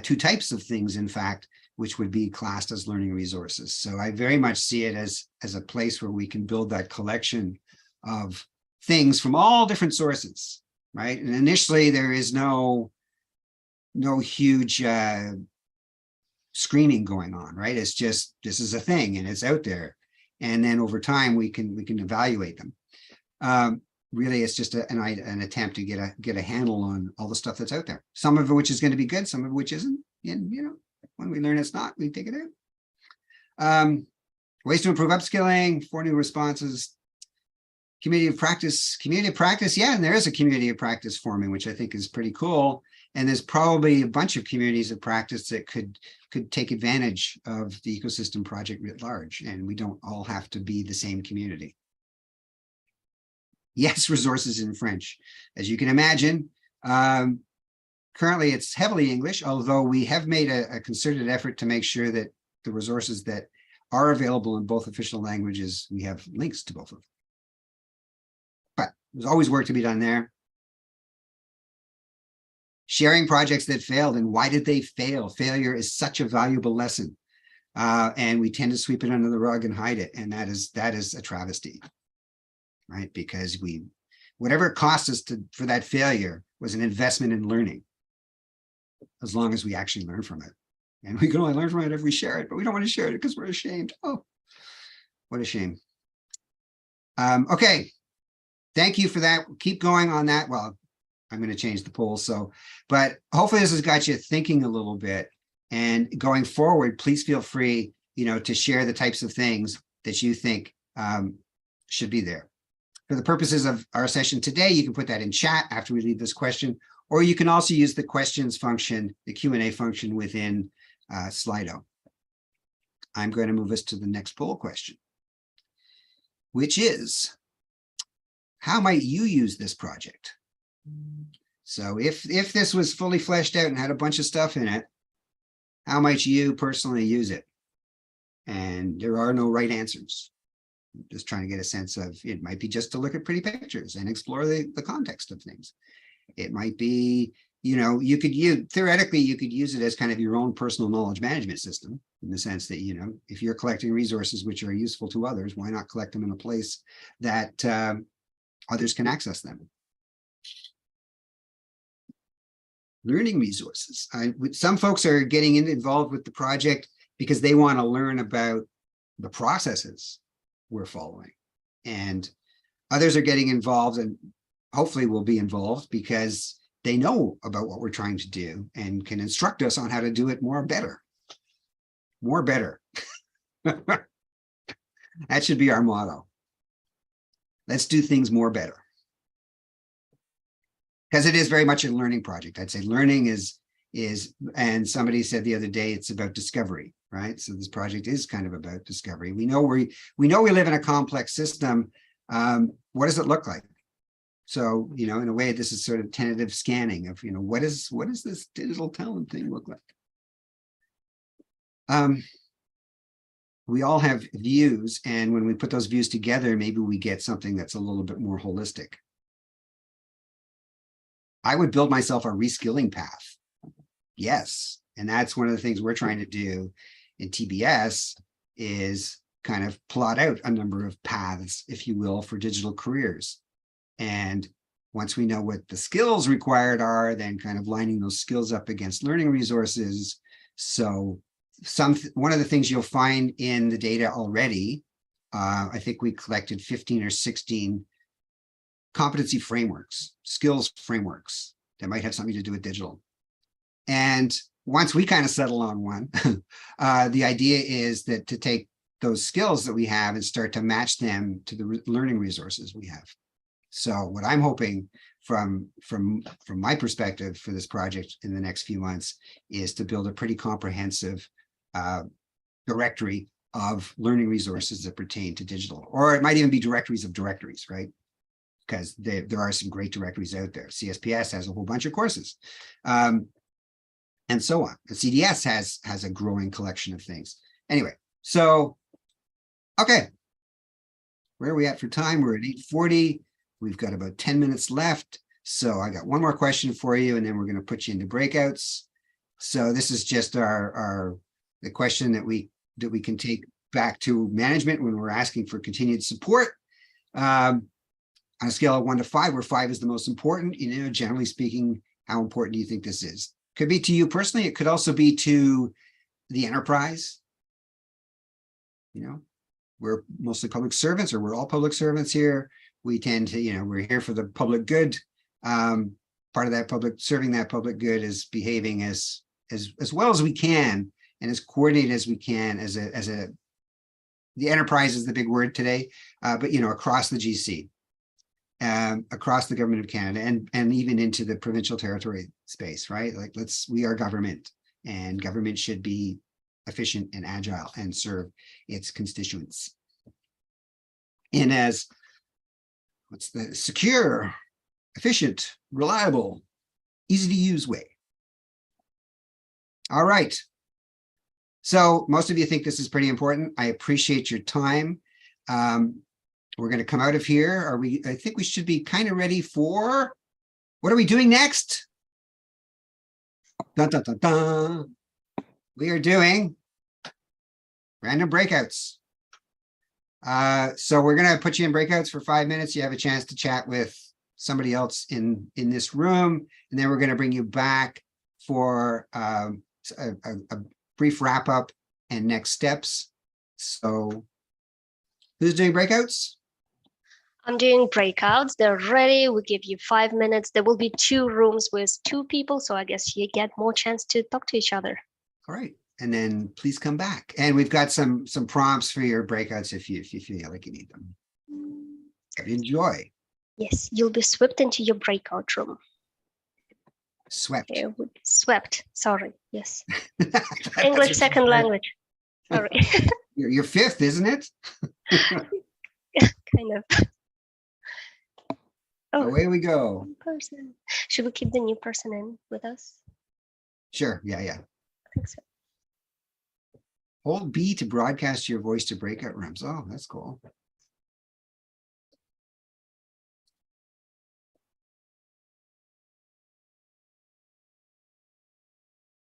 2 types of things, in fact, which would be classed as learning resources. So I very much see it as a place where we can build that collection of things from all different sources, right? And initially there is no huge screening going on, right? It's just, this is a thing and it's out there. And then over time we can evaluate them. Really, it's just an attempt to get a handle on all the stuff that's out there. Some of it which is going to be good, some of which isn't. And when we learn it's not, we take it out. Ways to improve upskilling, 4 new responses. Community of practice, yeah, and there is a community of practice forming, which I think is pretty cool. And there's probably a bunch of communities of practice that could take advantage of the ecosystem project writ large, and we don't all have to be the same community. Yes, resources in French. As you can imagine, currently it's heavily English, although we have made a concerted effort to make sure that the resources that are available in both official languages, we have links to both of them. But there's always work to be done there. Sharing projects that failed and why did they fail? Failure is such a valuable lesson. And we tend to sweep it under the rug and hide it. And that is a travesty. Right? Because whatever it cost us for that failure was an investment in learning, as long as we actually learn from it. And we can only learn from it if we share it, but we don't want to share it because we're ashamed. Oh, what a shame. Okay. Thank you for that. Keep going on that. Well, I'm going to change the poll. But hopefully this has got you thinking a little bit, and going forward, please feel free, to share the types of things that you think should be there. For the purposes of our session today, you can put that in chat after we leave this question, or you can also use the questions function, the Q&A function within Slido. I'm going to move us to the next poll question, which is, how might you use this project? So if this was fully fleshed out and had a bunch of stuff in it, how might you personally use it? And there are no right answers. Just trying to get a sense of, it might be just to look at pretty pictures and explore the context of things. It might be, theoretically, you could use it as kind of your own personal knowledge management system, in the sense that, if you're collecting resources which are useful to others, why not collect them in a place that others can access them? Learning resources. Some folks are getting involved with the project because they want to learn about the processes we're following, and others are getting involved and hopefully will be involved because they know about what we're trying to do and can instruct us on how to do it more better. That should be our motto. Let's do things more better, because it is very much a learning project. I'd say learning is, and somebody said the other day, it's about discovery, right? So this project is kind of about discovery. We know we live in a complex system. What does it look like? So, in a way, this is sort of tentative scanning of, what does this digital talent thing look like? We all have views, and when we put those views together, maybe we get something that's a little bit more holistic. I would build myself a reskilling path. Yes. And that's one of the things we're trying to do in TBS, is kind of plot out a number of paths, if you will, for digital careers. And once we know what the skills required are, then kind of lining those skills up against learning resources. So one of the things you'll find in the data already, I think we collected 15 or 16 competency frameworks, skills frameworks that might have something to do with digital. And once we kind of settle on one, the idea is that to take those skills that we have and start to match them to the learning resources we have. So what I'm hoping from my perspective for this project in the next few months is to build a pretty comprehensive directory of learning resources that pertain to digital, or it might even be directories of directories, right? Because there are some great directories out there. CSPS has a whole bunch of courses, and so on. The CDS has a growing collection of things. Anyway, so, okay. Where are we at for time? We're at 8:40. We've got about 10 minutes left. So I got one more question for you, and then we're going to put you into breakouts. So this is just the question that we can take back to management when we're asking for continued support. On a scale of 1 to 5, where 5 is the most important, generally speaking, how important do you think this is? Could be to you personally. It could also be to the enterprise. We're mostly public servants, or we're all public servants here. We tend to, we're here for the public good. Part of that serving that public good is behaving as well as we can and as coordinated as we can the enterprise is the big word today, but across the GC, across the government of Canada, and even into the provincial territory space, right? Like we are government, and government should be efficient and agile and serve its constituents in as what's the secure, efficient, reliable, easy to use way. All right. So most of you think this is pretty important. I appreciate your time. We're going to come out of here. I think we should be kind of ready for, what are we doing next? Dun, dun, dun, dun. We are doing random breakouts. So we're going to put you in breakouts for 5 minutes. You have a chance to chat with somebody else in this room, and then we're going to bring you back for a brief wrap up and next steps. So who's doing breakouts? I'm doing breakouts. They're ready. We'll give you 5 minutes. There will be 2 rooms with 2 people, so I guess you get more chance to talk to each other. All right. And then please come back. And we've got some prompts for your breakouts if you feel like you need them. Enjoy. Yes, you'll be swept into your breakout room. Swept. Swept. Sorry. Yes. English second language. Sorry. You're 5th, isn't it? Kind of. Oh, away we go. Person. Should we keep the new person in with us? Sure. Yeah. I think so. Hold B to broadcast your voice to breakout rooms. Oh, that's cool.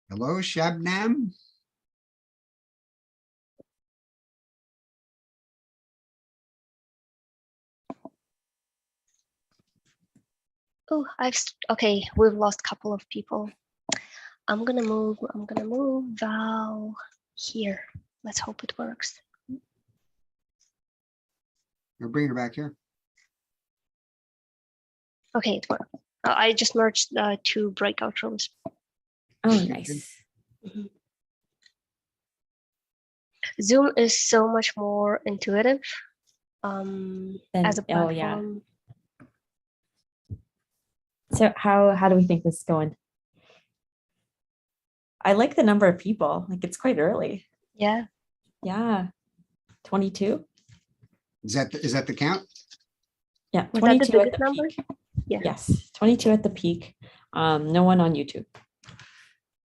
Hello, Shabnam. Oh, okay, we've lost a couple of people. I'm gonna move Val here. Let's hope it works. We'll bring her back here. Okay, it worked. I just merged 2 breakout rooms. Oh, nice. Mm-hmm. Zoom is so much more intuitive as a platform. Oh, yeah. So how do we think this is going? I like the number of people. Like, it's quite early. Yeah. Yeah. 22. Is that the count? Yeah. Was 22 that the at biggest the number? peak. Yeah. Yes. 22 at the peak. No one on YouTube.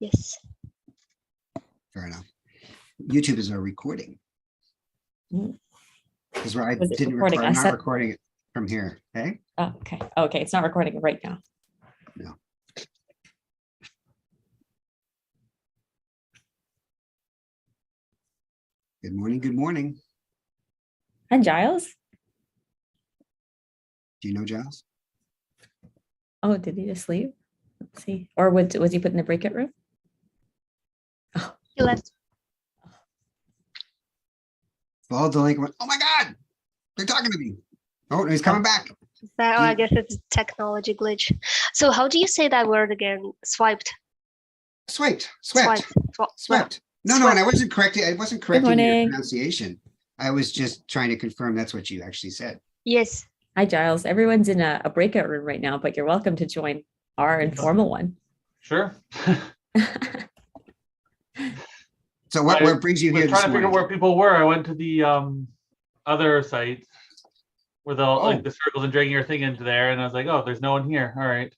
Yes. Fair enough. YouTube is a recording. Because I Was it didn't recording? record. I'm not recording it from here. Okay. Oh, okay. Okay. It's not recording it right now. No. Good morning. Good morning. And Giles? Do you know Giles? Oh, did he just leave? Let's see. Or was he put in the breakout room? He left. Fall delinquent. Oh my God, they're talking to me. Oh, he's coming back. That, I guess it's a technology glitch. So how do you say that word again? Swiped. Swept. No, and I wasn't correcting. I wasn't correcting your morning. pronunciation. I was just trying to confirm that's what you actually said. Yes. Hi, Giles. Everyone's in a breakout room right now, but you're welcome to join our informal one. Sure. So what brings you I here was trying this to figure morning? where people were. I went to the other site where the like the circles and dragging your thing into there, and I was like, oh, there's no one here. All right.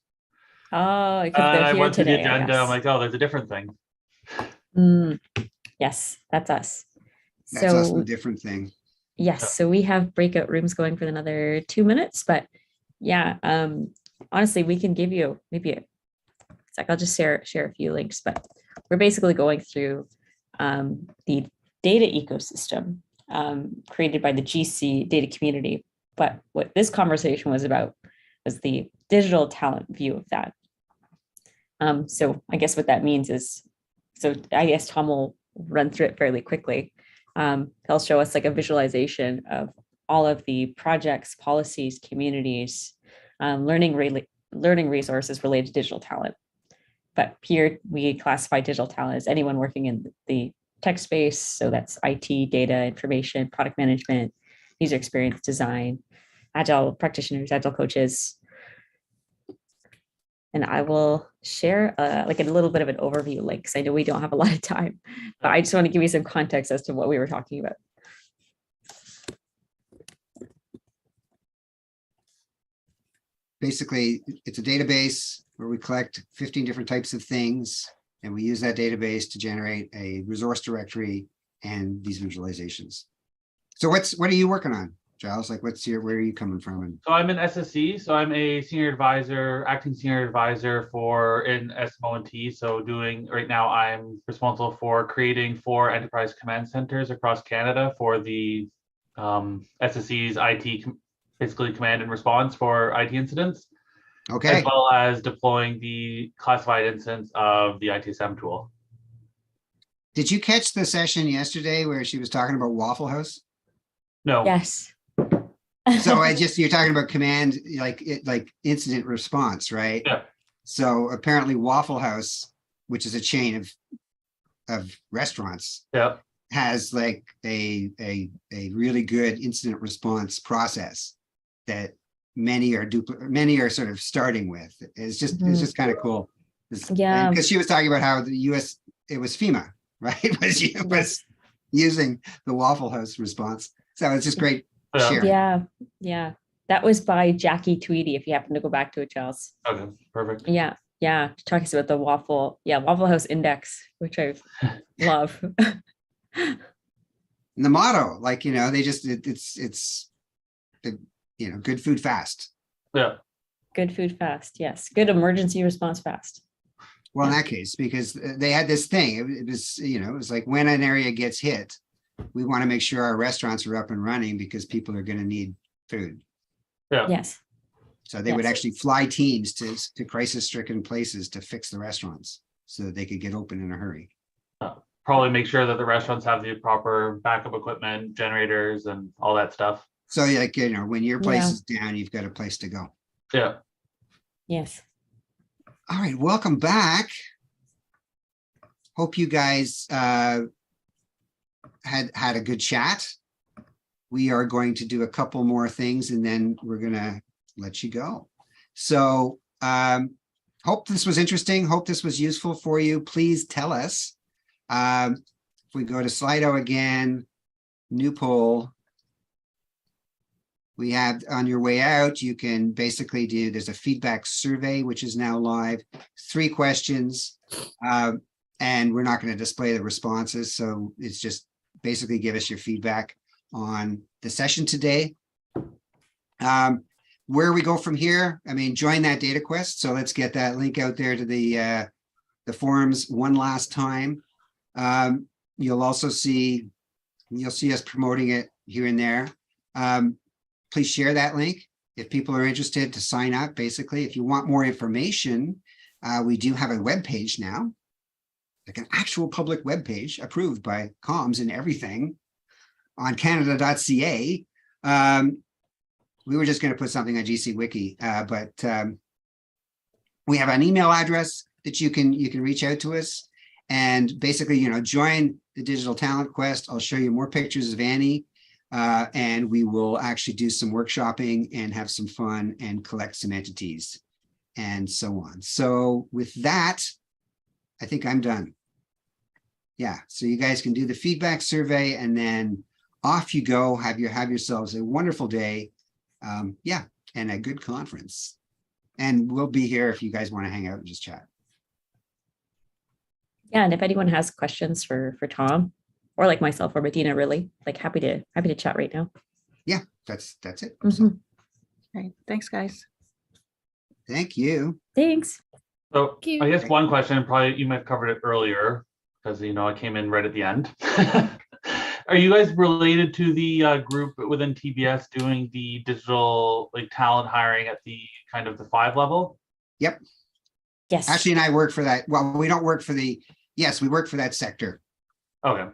Oh, because And they're I here went to the today. I agenda. I'm guess. like, oh, there's a different thing. Yes, that's us. That's us, So a different thing. yes, so we have breakout rooms going for another 2 minutes, but yeah, honestly, we can give you maybe it's like I'll just share a few links, but we're basically going through the data ecosystem created by the GC data community. But what this conversation was about was the digital talent view of that. So I guess what that means is, so I guess Tom will run through it fairly quickly. He'll show us like a visualization of all of the projects, policies, communities, learning resources related to digital talent. But here we classify digital talent as anyone working in the tech space. So that's IT, data, information, product management, user experience design, agile practitioners, agile coaches. And I will share like a little bit of an overview link because I know we don't have a lot of time, but I just want to give you some context as to what we were talking about. Basically, it's a database where we collect 15 different types of things, and we use that database to generate a resource directory and these visualizations. So what are you working on, Giles? Like where are you coming from? And So I'm in SSC. So I'm a senior advisor, acting senior advisor in SMO&T. So right now I'm responsible for creating 4 enterprise command centers across Canada for the SSC's IT, basically command and response for IT incidents. okay. As well as deploying the classified instance of the ITSM tool. Did you catch the session yesterday where she was talking about Waffle House? No. Yes. So you're talking about command, like incident response, right? Yeah. So apparently Waffle House, which is a chain of restaurants, Yeah. has like a really good incident response process that many are sort of starting with. It's just kind of cool. Yeah. Because she was talking about how the US, it was FEMA, right? was using the Waffle House response. So it's just great sharing. Yeah. That was by Jackie Tweedy, if you happen to go back to it, Charles. Okay, perfect. Yeah. Talking about the Waffle House Index, which I love. And the motto, they just it's good food fast. Yeah. Good food fast. Yes. Good emergency response fast. Well, in that case, because they had this thing, it was like when an area gets hit, we want to make sure our restaurants are up and running because people are going to need food. Yeah. Yes. So they would actually fly teams to crisis-stricken places to fix the restaurants so that they could get open in a hurry. Probably make sure that the restaurants have the proper backup equipment, generators, and all that stuff. So when your place is down, you've got a place to go. Yeah. Yes. All right, welcome back. Hope you guys had a good chat. We are going to do a couple more things and then we're gonna let you go. So hope this was interesting. Hope this was useful for you. Please tell us. If we go to Slido again, new poll. We have on your way out, you can basically there's a feedback survey, which is now live, 3 questions. And we're not going to display the responses. So it's just basically give us your feedback on the session today. Where we go from here, join that data quest. So let's get that link out there to the forums one last time. You'll see us promoting it here and there. Please share that link. if people are interested to sign up, basically, if you want more information, we do have a web page now, like an actual public web page approved by comms and everything on canada.ca. We were just going to put something on GC Wiki, but we have an email address that you can reach out to us and basically, join the Digital Talent Quest. I'll show you more pictures of Annie, and we will actually do some workshopping and have some fun and collect some entities and so on. So with that, I think I'm done. Yeah, so you guys can do the feedback survey and then off you go. Have yourselves a wonderful day. Yeah, and a good conference. And we'll be here if you guys want to hang out and just chat. Yeah, and if anyone has questions for Tom or like myself or Medina, really, like happy to chat right now. Yeah, that's it. Mhm. Right. Thanks, guys. Thank you. Thanks. So Thank you. I guess one question, probably you might have covered it earlier because I came in right at the end. Are you guys related to the group within TBS doing the digital talent hiring at the kind of the 5 level? Yep. Yes. Ashley and I work for that. Well, we don't work for yes, we work for that sector. Okay.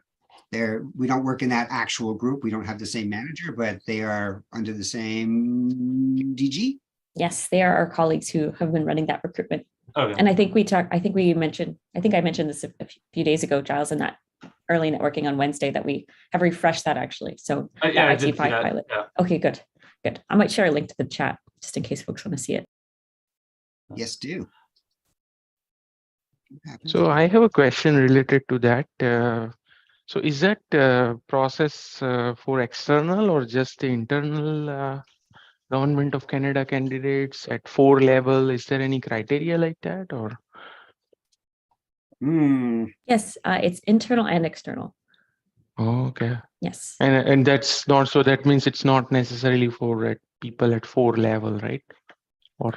We don't work in that actual group. We don't have the same manager, but they are under the same DG. Yes, they are our colleagues who have been running that recruitment. Okay. And I think I mentioned this a few days ago, Giles, in that early networking on Wednesday, that we have refreshed that actually. So Yeah, I the did IT5 see that. pilot. Yeah. Okay, good. I might share a link to the chat just in case folks want to see it. Yes, do. So I have a question related to that. So is that process for external or just the internal Government of Canada candidates at 4 level? Is there any criteria like that or? Yes, it's internal and external. Oh, okay. Yes. And that's not, so that means it's not necessarily for people at 4 level, right? Or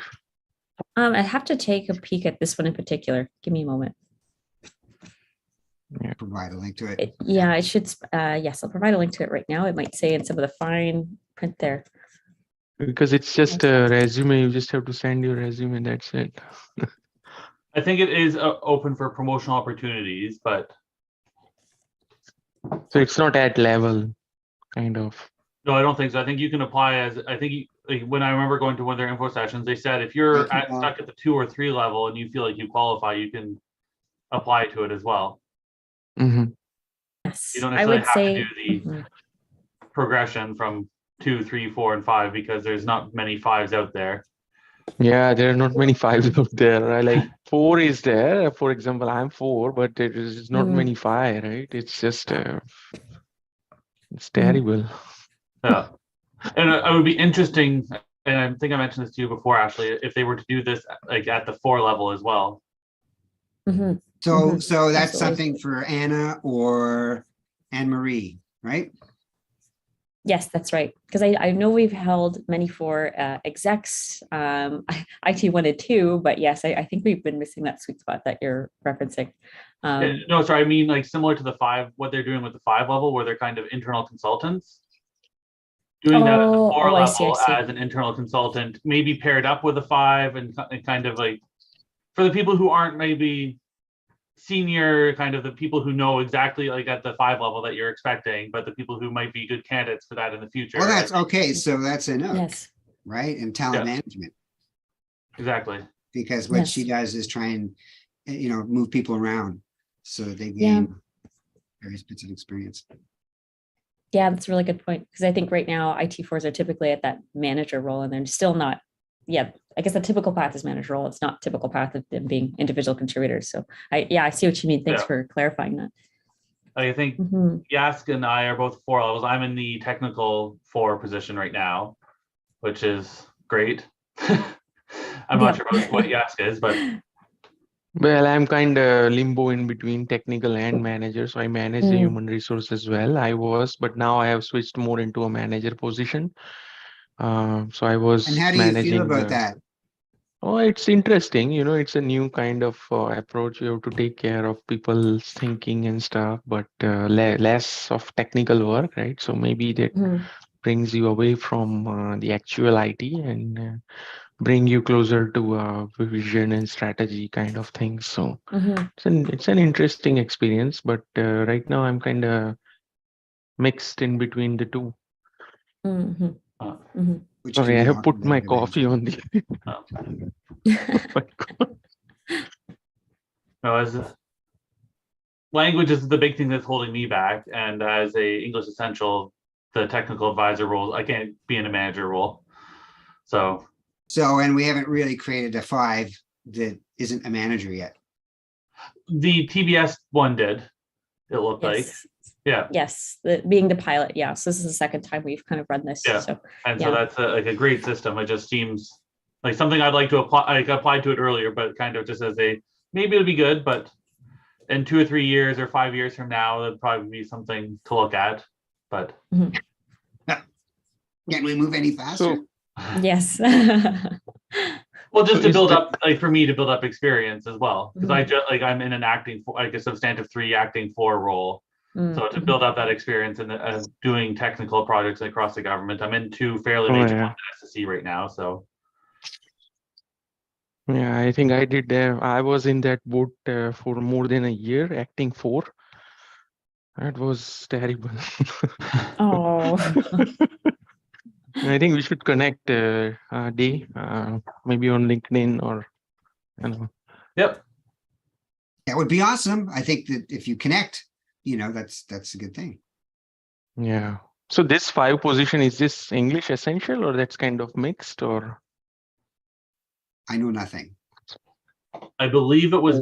I have to take a peek at this one in particular. Give me a moment. Yeah. Provide a link to it. It should. Yes, I'll provide a link to it right now. It might say in some of the fine print there. Because it's just a resume, you just have to send your resume and that's it. I think it is open for promotional opportunities, but. So it's not at level, kind of. No, I don't think so. I think you can apply as, when I remember going to one of their info sessions, they said if you're stuck at the 2 or 3 level and you feel like you qualify, you can apply to it as well. Mm-hmm. Yes, You don't necessarily have to do the progression from 2, 3, 4, and 5 because there's not many 5s out there. Yeah, there are not many 5s out there. Like 4 is there. For example, I'm 4, but there is not many 5, right? It's just it's terrible. Yeah, and it would be interesting. And I think I mentioned this to you before, Ashley, if they were to do this at the 4 level as well. Mm-hmm. So that's Absolutely. something for Anna or Anne-Marie, right? Yes, that's right. Because I know we've held many for execs, IT 1 and 2, but yes, I think we've been missing that sweet spot that you're referencing. No, sorry, I mean similar to the 5, what they're doing with the 5 level, where they're kind of internal consultants. Doing that at the 4 level I see. as an internal consultant, maybe paired up with a 5 and kind of for the people who aren't maybe senior, kind of the people who know exactly at the 5 level that you're expecting, but the people who might be good candidates for that in the future. Well, that's okay. So that's a no. Yes. Right? And talent management. Exactly. Because what she does is try and, move people around so that they gain various bits of experience. Yeah, that's a really good point. Because I think right now IT4s are typically at that manager role and they're still not. Yeah, I guess the typical path is manager role. It's not typical path of them being individual contributors. So I see what you mean. Thanks for clarifying that. I think Yask and I are both 4 levels. I'm in the technical 4 position right now, which is great. I'm not sure about what Yask is, but. Well, I'm kind of limbo in between technical and manager. So I manage the human resource as well. I was, but now I have switched more into a manager position. So I was And how do you feel about that? Oh, it's interesting. It's a new kind of approach. You have to take care of people's thinking and stuff, but less of technical work, right? So maybe that brings you away from the actual IT and bring you closer to vision and strategy kind of things. So it's an interesting experience, but right now I'm kind of mixed in between the two. Which Sorry, can I be have put my awkward, coffee on the. No, as language is the big thing that's holding me back, and as a English essential, the technical advisor role, I can't be in a manager role. So, and we haven't really created a 5 that isn't a manager yet. the TBS one did, it looked like. Yeah. Yes, being the pilot. Yeah. So this is the second time we've kind of run this. Yeah. So, and so that's like a great system. It just seems like something I'd like to apply. I applied to it earlier, but kind of just as maybe it'll be good, but in 2 or 3 years or 5 years from now, it'd probably be something to look at. But Can't we move any faster? yes. Well, just to build up, like for me to build up experience as well, because I just I'm in an acting, like a substantive 3 acting 4 role. So to build up that experience and doing technical projects across the government, I'm in 2 fairly major ones at SSC right now. So yeah, I think I did. I was in that boat for more than a year, acting 4. That was terrible. Oh. I think we should connect, Day, maybe on LinkedIn or, Yep. That would be awesome. I think that if you connect, that's a good thing. Yeah. So this 5 position, is this English essential or that's kind of mixed or? I know nothing. I believe it was